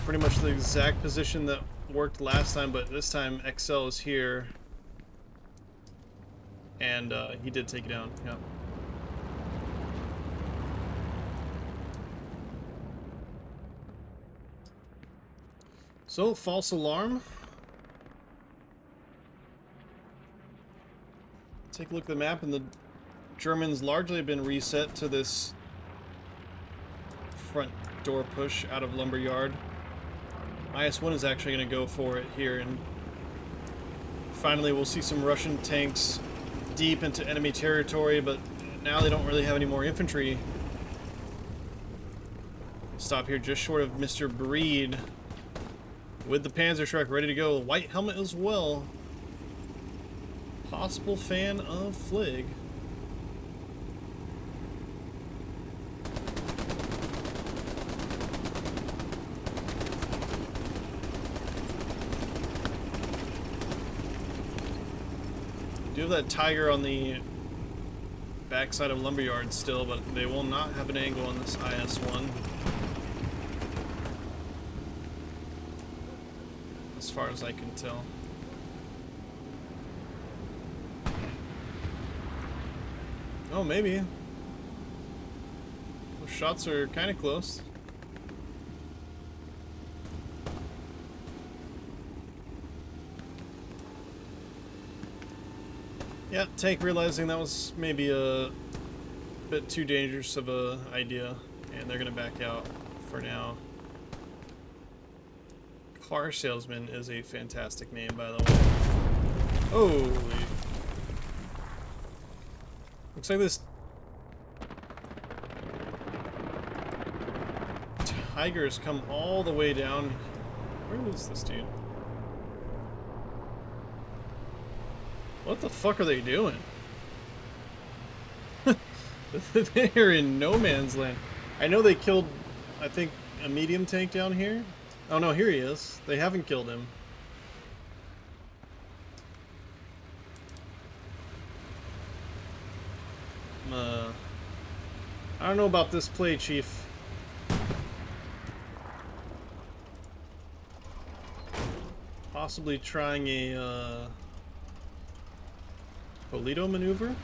Pretty much the exact position that worked last time, but this time XL is here. And he did take it down, yeah. So, false alarm. Take a look at the map, and the Germans largely have been reset to this front door push out of Lumberyard. IS-1 is actually going to go for it here, and finally we'll see some Russian tanks deep into enemy territory, but now they don't really have any more infantry. Stop here just short of Mr. Breed with the Panzerschreck ready to go. White helmet as well. Possible fan of Flig. Do have that Tiger on the backside of Lumberyard still, but they will not have an angle on this IS-1. As far as I can tell. Oh, maybe. Those shots are kind of close. Yeah, tank realizing that was maybe a bit too dangerous of a idea, and they're gonna back out for now. Car Salesman is a fantastic name, by the way. Holy. Looks like this Tiger's come all the way down. Where is this dude? What the fuck are they doing? They're in no man's land. I know they killed, I think, a medium tank down here. Oh no, here he is. They haven't killed him. I don't know about this play, Chief. Possibly trying a Polito maneuver?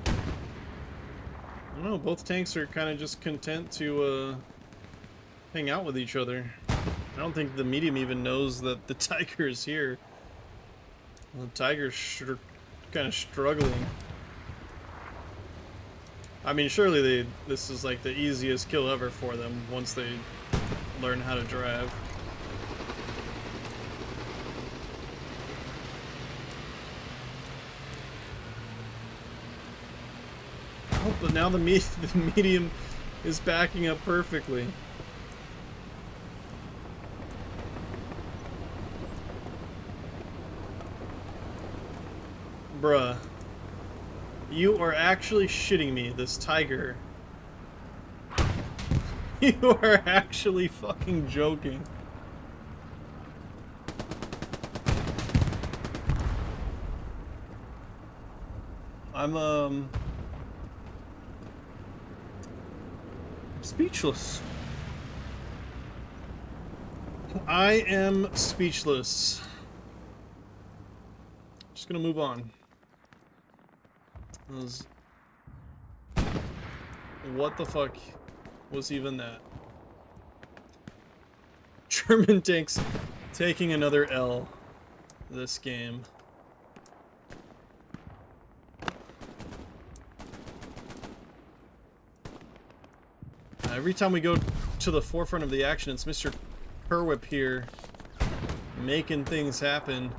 I don't know, both tanks are kind of just content to hang out with each other. I don't think the medium even knows that the Tiger is here. Well, the Tiger's kind of struggling. I mean, surely this is like the easiest kill ever for them once they learn how to drive. Oh, but now the medium is backing up perfectly. Bruh. You are actually shitting me, this Tiger. You are actually fucking joking. I'm speechless. I am speechless. Just gonna move on. Those What the fuck was even that? German tanks taking another L this game. Every time we go to the forefront of the action, it's Mr. Kerwip here making things happen.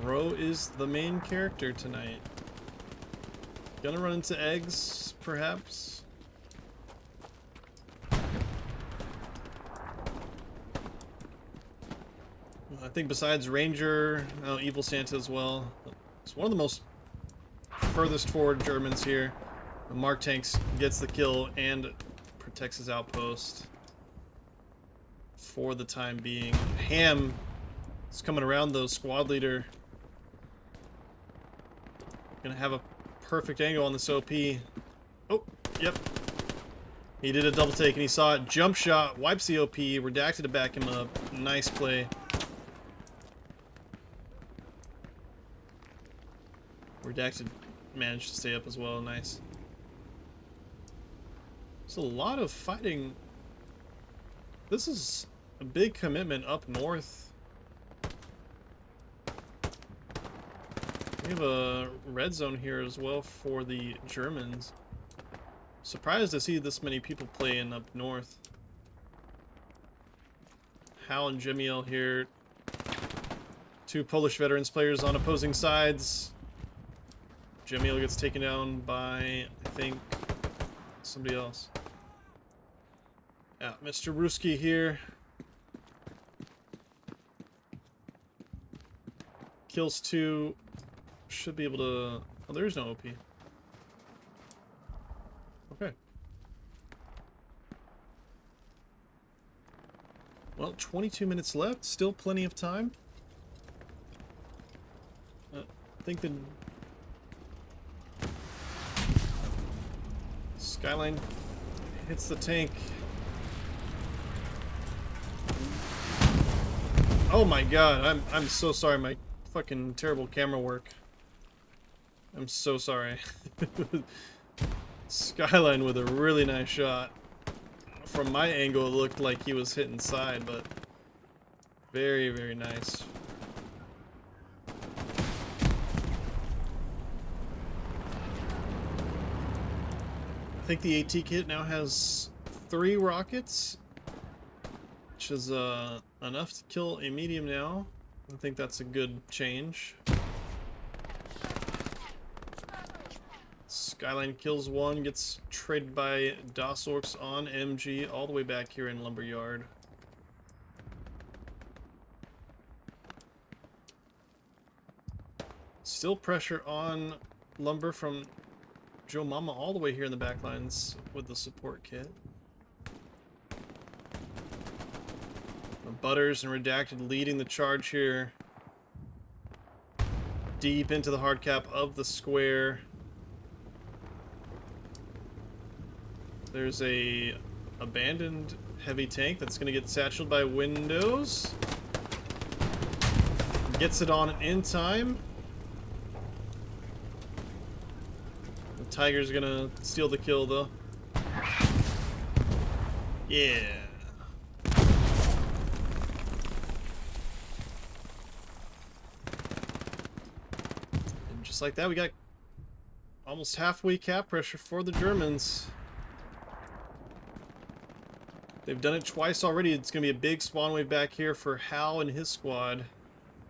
Bro is the main character tonight. Gonna run into eggs, perhaps? I think besides Ranger, Evil Santa as well. It's one of the most furthest forward Germans here. Mark Tanks gets the kill and protects his outpost for the time being. Ham is coming around though, squad leader. Gonna have a perfect angle on this OP. Oh, yep. He did a double take and he saw it. Jump shot, wipes the OP, redacted to back him up. Nice play. Redacted managed to stay up as well. Nice. There's a lot of fighting. This is a big commitment up north. We have a red zone here as well for the Germans. Surprised to see this many people playing up north. Hal and Jemiel here. Two Polish veterans players on opposing sides. Jemiel gets taken down by, I think, somebody else. Yeah, Mr. Ruski here. Kills two. Should be able to... Oh, there's no OP. Okay. Well, 22 minutes left. Still plenty of time. I think the... Skyline hits the tank. Oh my god, I'm so sorry, my fucking terrible camera work. I'm so sorry. Skyline with a really nice shot. From my angle it looked like he was hitting side, but very, very nice. I think the AT kit now has 3 rockets, which is enough to kill a medium now. I think that's a good change. Skyline kills one, gets traded by DOS Orcs on MG all the way back here in Lumberyard. Still pressure on Lumber from Joe Mama all the way here in the back lines with the support kit. Butters and Redacted leading the charge here. Deep into the hard cap of the square. There's a abandoned heavy tank that's going to get satcheled by Windows. Gets it on in time. The Tiger's going to steal the kill though. Yeah. And just like that, we got almost halfway cap pressure for the Germans. They've done it twice already. It's going to be a big spawn wave back here for Hal and his squad.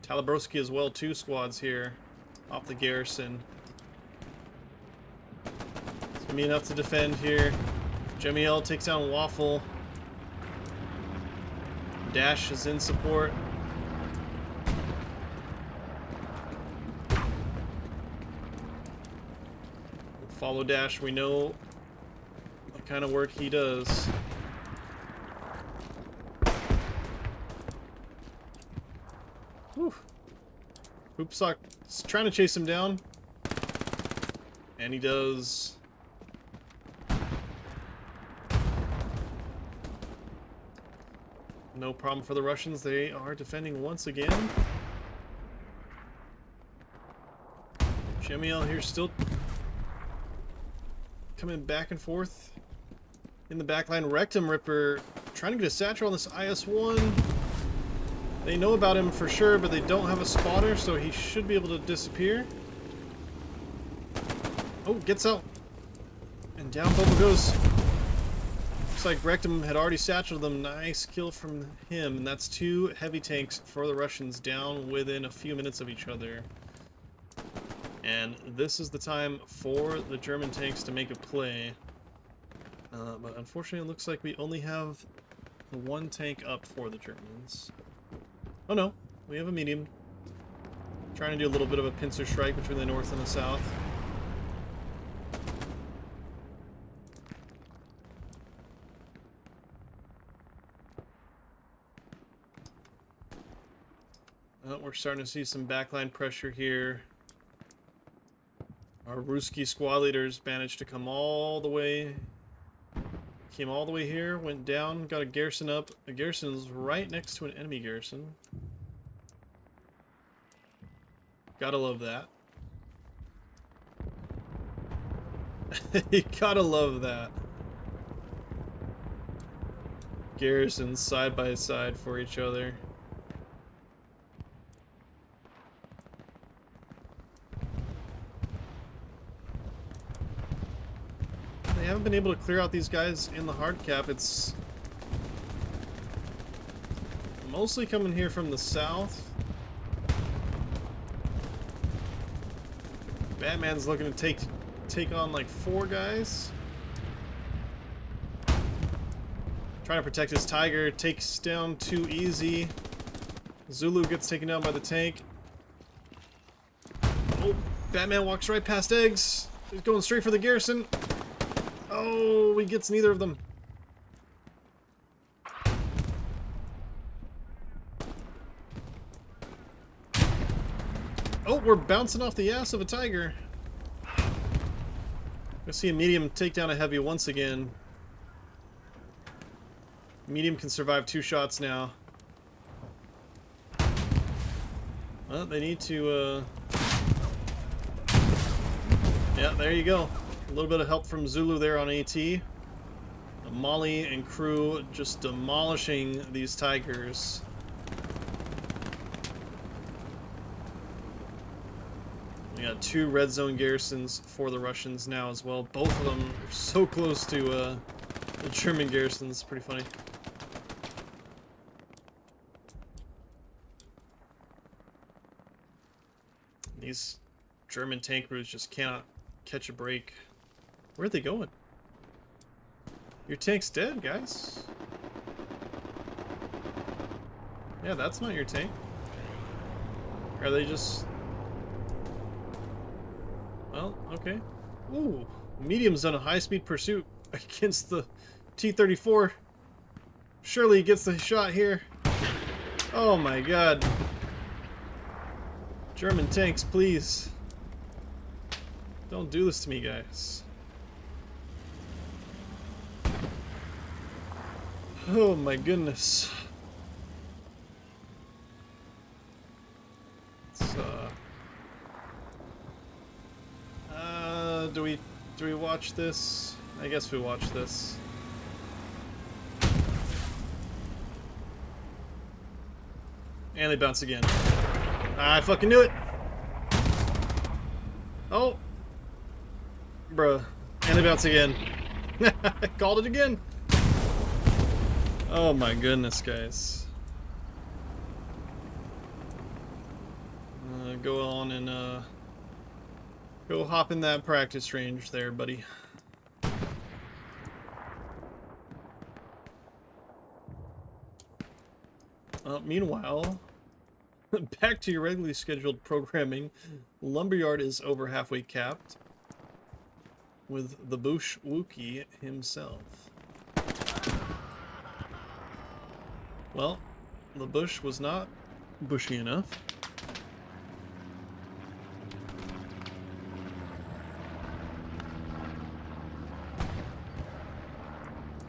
Talabroski as well, 2 squads here off the garrison. It's going to be enough to defend here. Jemiel takes down Waffle. Dash is in support. Follow Dash, we know the kind of work he does. Whew. Hoopsock is trying to chase him down. And he does. No problem for the Russians. They are defending once again. Jemiel here still coming back and forth in the backline. Rectum Ripper trying to get a satchel on this IS-1. They know about him for sure, but they don't have a spotter, so he should be able to disappear. Oh, gets out. And down Boba goes. Looks like Rectum had already satcheled them. Nice kill from him. And that's 2 heavy tanks for the Russians down within a few minutes of each other. And this is the time for the German tanks to make a play. But unfortunately, it looks like we only have 1 tank up for the Germans. Oh no, we have a medium. Trying to do a little bit of a pincer strike between the north and the south. We're starting to see some backline pressure here. Our Ruski squad leaders managed to come all the way. Came all the way here, went down, got a garrison up. A garrison is right next to an enemy garrison. Gotta love that. You gotta love that. Garrisons side by side for each other. They haven't been able to clear out these guys in the hard cap. It's mostly coming here from the south. Batman's looking to take on like 4 guys. Trying to protect his Tiger, takes down too easy. Zulu gets taken down by the tank. Oh, Batman walks right past Eggs. He's going straight for the garrison. Oh, he gets neither of them. Oh, we're bouncing off the ass of a Tiger. I see a medium take down a heavy once again. Medium can survive 2 shots now. Well, they need to, yeah, there you go. A little bit of help from Zulu there on AT. Molly and crew just demolishing these Tigers. We got 2 red zone garrisons for the Russians now as well. Both of them are so close to the German garrisons. Pretty funny. These German tank crews just cannot catch a break. Where are they going? Your tank's dead, guys. Yeah, that's not your tank. Are they just... Well, okay. Ooh, medium's on a high-speed pursuit against the T-34. Surely he gets the shot here. Oh my god. German tanks, please. Don't do this to me, guys. Oh my goodness. It's, do we watch this? I guess we watch this. And they bounce again. I fucking knew it. Oh. Bruh. And they bounce again. I called it again. Oh my goodness, guys. Go on and go hop in that practice range there, buddy. Meanwhile, back to your regularly scheduled programming. Lumberyard is over halfway capped with the Bush Wookie himself. Well, the bush was not bushy enough.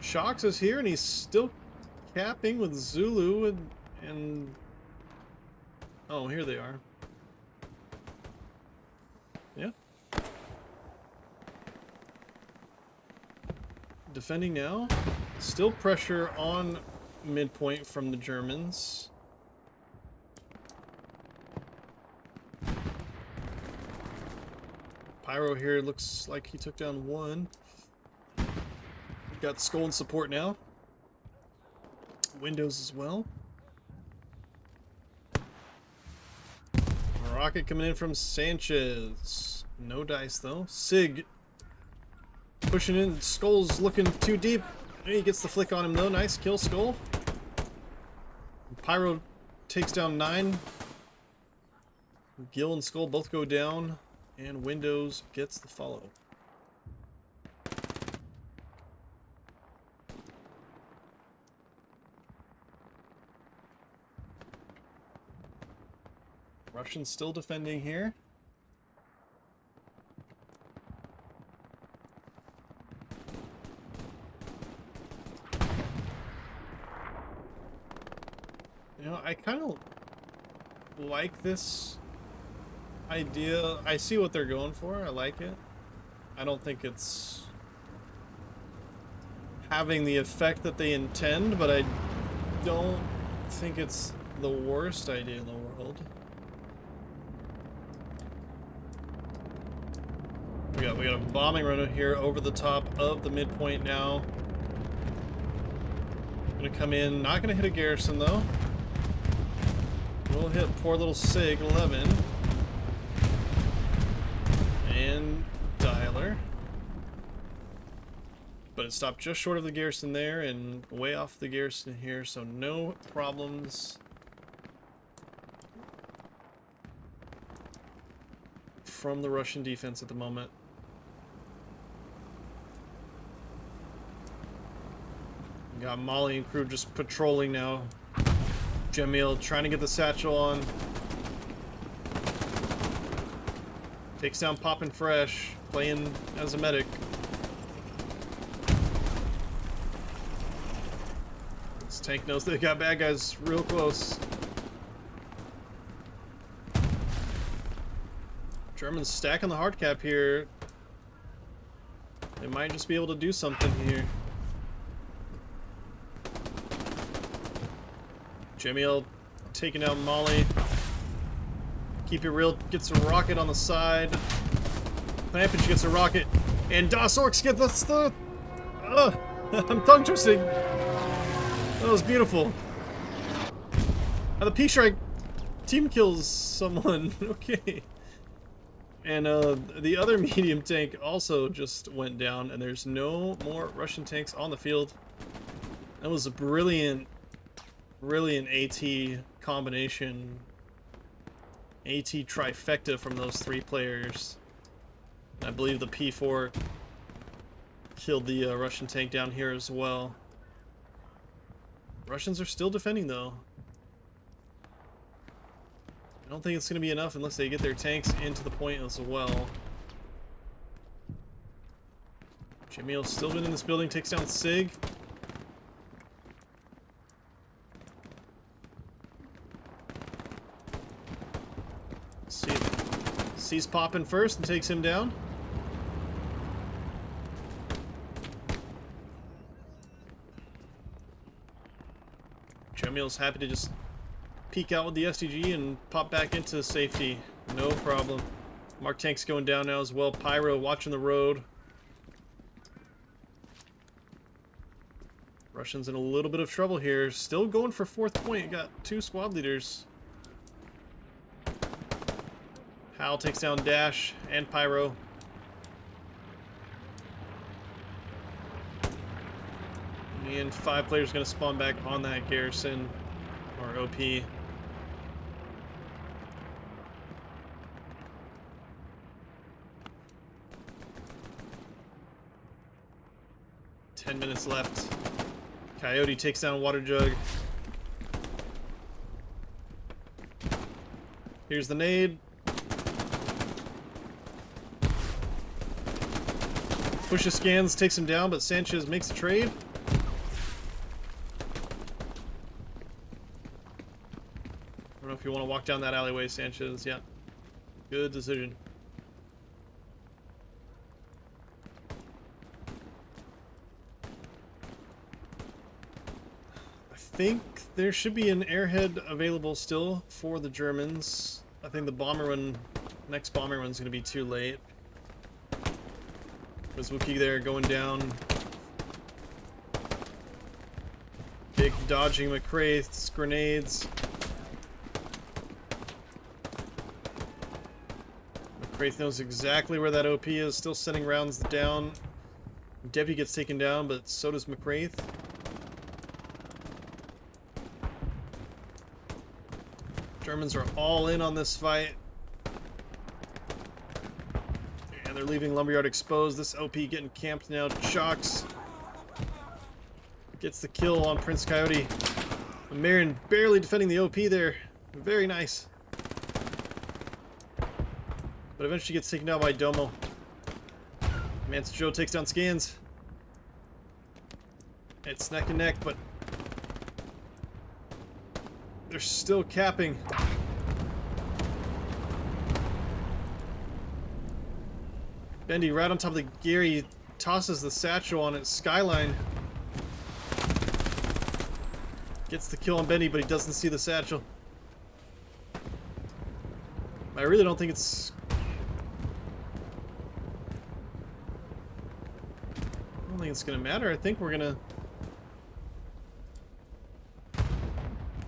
Shox is here and he's still capping with Zulu and oh, here they are. Yeah, defending now. Still pressure on midpoint from the Germans. Pyro here looks like he took down one. We've got Skull in support now. Windows as well. Rocket coming in from Sanchez. No dice though. Sig pushing in. Skull's looking too deep. He gets the flick on him though. Nice kill, Skull. Pyro takes down 9. Gil and Skull both go down. And Windows gets the follow. Russians still defending here. You know, I kind of like this idea. I see what they're going for. I like it. I don't think it's having the effect that they intend, but I don't think it's the worst idea in the world. We got a bombing run here over the top of the midpoint now. Gonna come in, not gonna hit a garrison though. We'll hit poor little Sig 11. And Dialer. But it stopped just short of the garrison there and way off the garrison here, so no problems from the Russian defense at the moment. We got Molly and crew just patrolling now. Jamil trying to get the satchel on. Takes down Poppin' Fresh, playing as a medic. This tank knows they got bad guys real close. Germans stacking the hard cap here. They might just be able to do something here. Jamil taking out Molly. Keep it real, gets a rocket on the side. Clampage gets a rocket. And Das Orcs get the... I'm tongue twisting. That was beautiful. And the P-Strike team kills someone. Okay. And the other medium tank also just went down, and there's no more Russian tanks on the field. That was a brilliant AT combination. AT trifecta from those 3 players. I believe the P4 killed the Russian tank down here as well. Russians are still defending though. I don't think it's going to be enough unless they get their tanks into the point as well. Jamil's still been in this building, takes down Sig. Sees Poppin' first and takes him down. Jamil's happy to just peek out with the STG and pop back into safety. No problem. Mark tank's going down now as well. Pyro watching the road. Russians in a little bit of trouble here. Still going for 4th point. Got 2 squad leaders. Hal takes down Dash and Pyro. And 5 players going to spawn back on that garrison, or OP. 10 minutes left. Coyote takes down Water Jug. Here's the nade. Pushes scans, takes him down, but Sanchez makes the trade. I don't know if you want to walk down that alleyway, Sanchez. Yeah. Good decision. think there should be an airhead available still for the Germans. I think the bomber run, next bomber run's going to be too late. There's Wookiee there going down. Big dodging McCraith's grenades. McCraith knows exactly where that OP is, still sending rounds down. Deputy gets taken down, but so does McCraith. Germans are all in on this fight. And they're leaving Lumberyard exposed. This OP getting camped now. Shocks. Gets the kill on Prince Coyote. Marion barely defending the OP there. Very nice. But eventually gets taken down by Domo. Mance Joe takes down Scans. It's neck and neck, but they're still capping. Bendy right on top of the gear. He tosses the satchel on its skyline. Gets the kill on Bendy, but he doesn't see the satchel. I really don't think it's... I don't think it's gonna matter. I think we're gonna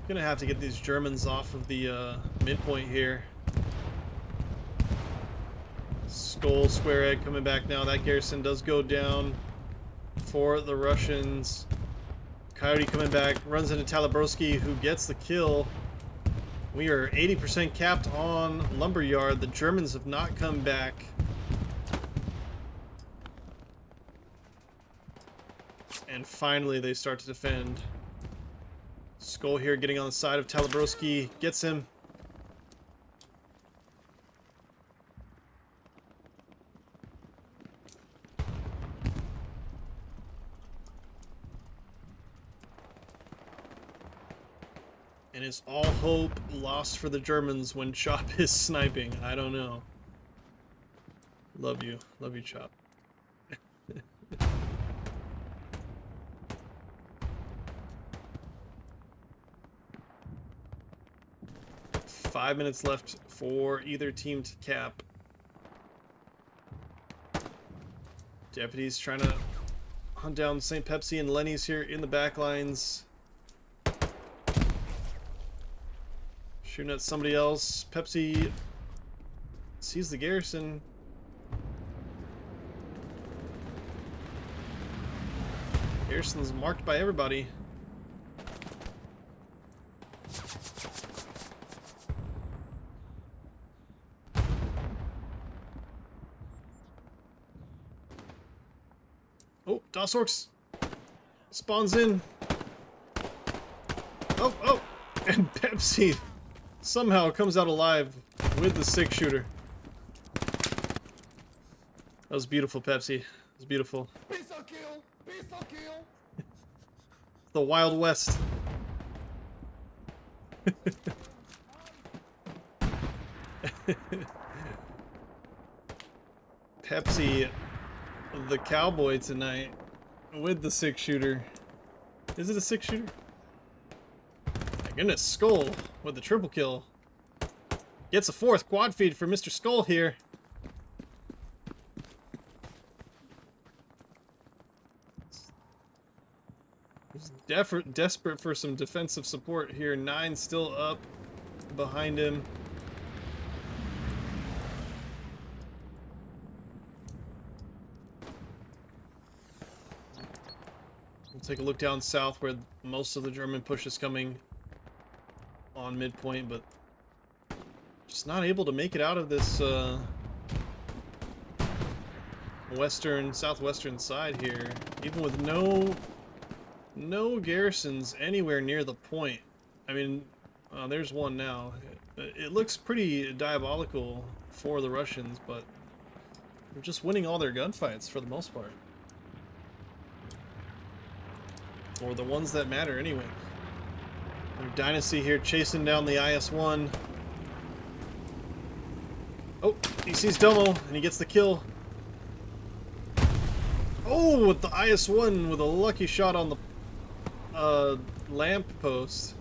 have to get these Germans off of the midpoint here. Skull, Square Egg coming back now. That garrison does go down for the Russians. Coyote coming back, runs into Talabroski, who gets the kill. We are 80% capped on Lumberyard. The Germans have not come back. And finally they start to defend. Skull here getting on the side of Talabroski, gets him. And is all hope lost for the Germans when Chop is sniping? I don't know. Love you, Chop. 5 minutes left for either team to cap. Deputies trying to hunt down St. Pepsi and Lenny's here in the back lines. Shooting at somebody else. Pepsi sees the garrison. Garrison's marked by everybody. Oh, DOS Orcs spawns in. Oh, and Pepsi somehow comes out alive with the 6-shooter. That was beautiful, Pepsi. It was beautiful. The Wild West. Pepsi, the cowboy tonight, with the 6-shooter. Is it a 6-shooter? My goodness, Skull with the triple kill. Gets a 4th quad feed for Mr. Skull here. He's desperate for some defensive support here. 9 still up behind him. We'll take a look down south where most of the German push is coming on midpoint, but just not able to make it out of this southwestern side here, even with no garrisons anywhere near the point. I mean, there's one now. It looks pretty diabolical for the Russians, but they're just winning all their gunfights for the most part. Or the ones that matter anyway. Their Dynasty here chasing down the IS-1. Oh, he sees Domo and he gets the kill. Oh, with the IS-1 with a lucky shot on the lamp post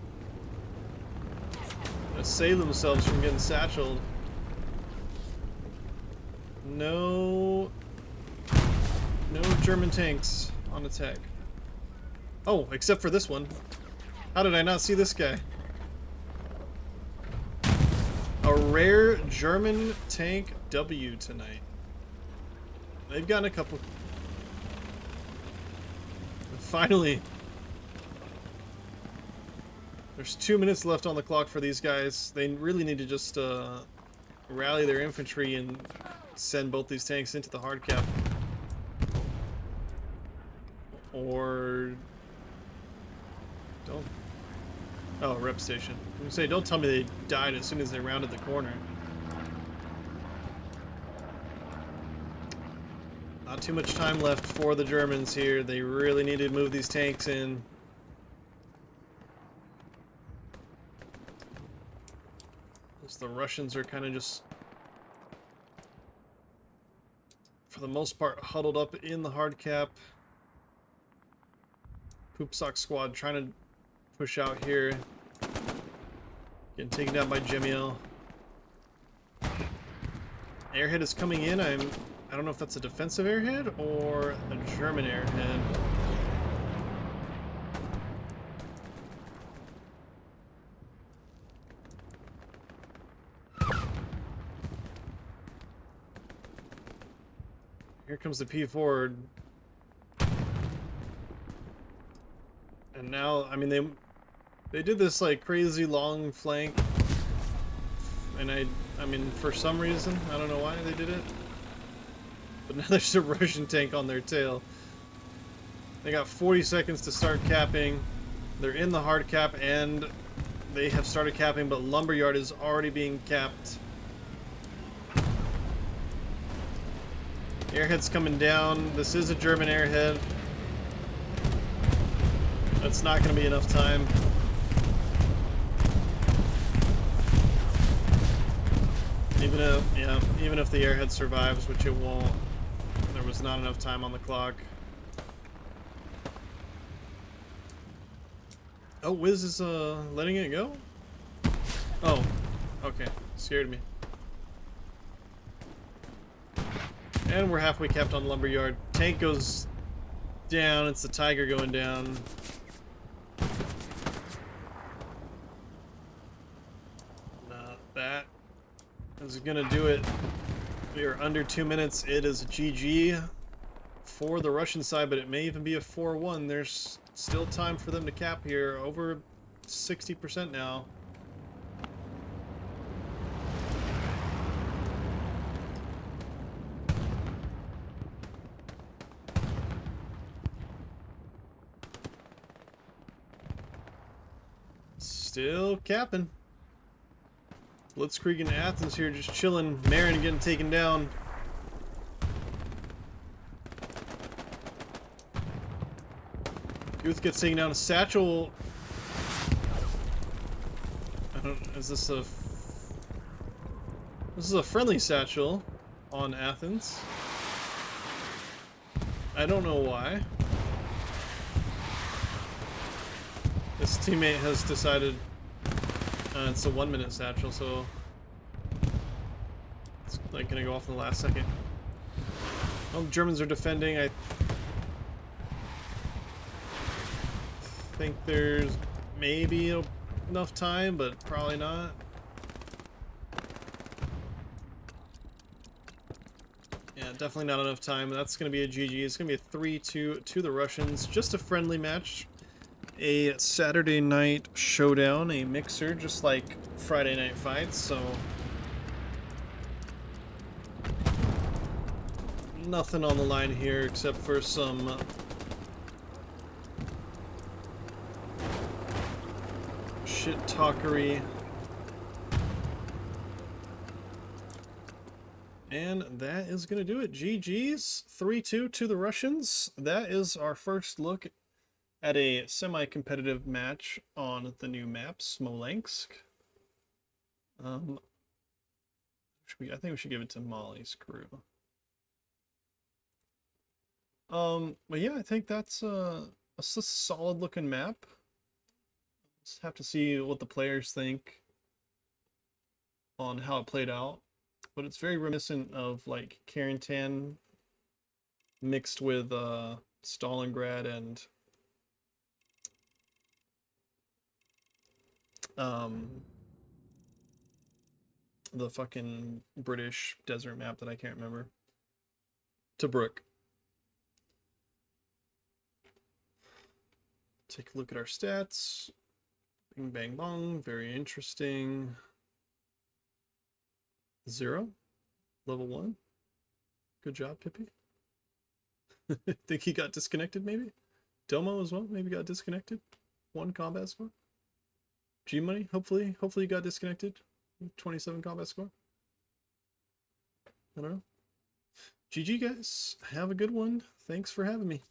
to save themselves from getting satcheled. No, no German tanks on attack. Oh, except for this one. How did I not see this guy? A rare German tank W tonight. They've gotten a couple. Finally. There's 2 minutes left on the clock for these guys. They really need to just rally their infantry and send both these tanks into the hard cap. Or don't. Oh, rep station. I'm gonna say, don't tell me they died as soon as they rounded the corner. Not too much time left for the Germans here. They really need to move these tanks in. As the Russians are kind of just, for the most part, huddled up in the hard cap. Poop Sock Squad trying to push out here. Getting taken down by Jemiel. Airhead is coming in. I don't know if that's a defensive airhead or a German airhead. Here comes the P4. And now, I mean, they did this like crazy long flank, and I mean, for some reason, I don't know why they did it, but now there's a Russian tank on their tail. They got 40 seconds to start capping. They're in the hard cap, and they have started capping, but Lumberyard is already being capped. Airhead's coming down. This is a German airhead. That's not going to be enough time. Even if the airhead survives, which it won't, there was not enough time on the clock. Oh, Wiz is letting it go? Oh, okay. Scared me. And we're halfway capped on Lumberyard. Tank goes down. It's the Tiger going down. That is gonna do it. We are under 2 minutes. It is a GG for the Russian side, but it may even be a 4-1. There's still time for them to cap here. Over 60% now. Still capping. Blitzkrieg and Athens here just chilling. Marin getting taken down. Guth gets taken down. A Satchel. Is this a... This is a friendly Satchel on Athens. I don't know why. This teammate has decided it's a 1 minute Satchel, so it's like gonna go off in the last second. Oh, Germans are defending. I think there's maybe enough time, but probably not. Yeah, definitely not enough time. That's gonna be a GG. It's gonna be a 3-2 to the Russians. Just a friendly match. A Saturday night showdown, a mixer, just like Friday night fights, so nothing on the line here except for some shit-talkery. And that is going to do it. GG's, 3-2 to the Russians. That is our first look at a semi-competitive match on the new map, Smolensk. I think we should give it to Molly's crew. But yeah, I think that's It's a solid looking map. Just have to see what the players think on how it played out. But it's very reminiscent of like Carentan mixed with Stalingrad and um, the fucking British desert map that I can't remember. Tobruk. Take a look at our stats. Bing bang bong. Very interesting. 0. Level 1. Good job, Pippi. Think he got disconnected, maybe? Domo as well, maybe got disconnected. 1 combat score. G Money, hopefully you got disconnected. 27 combat score. I don't know. GG guys, have a good one. Thanks for having me.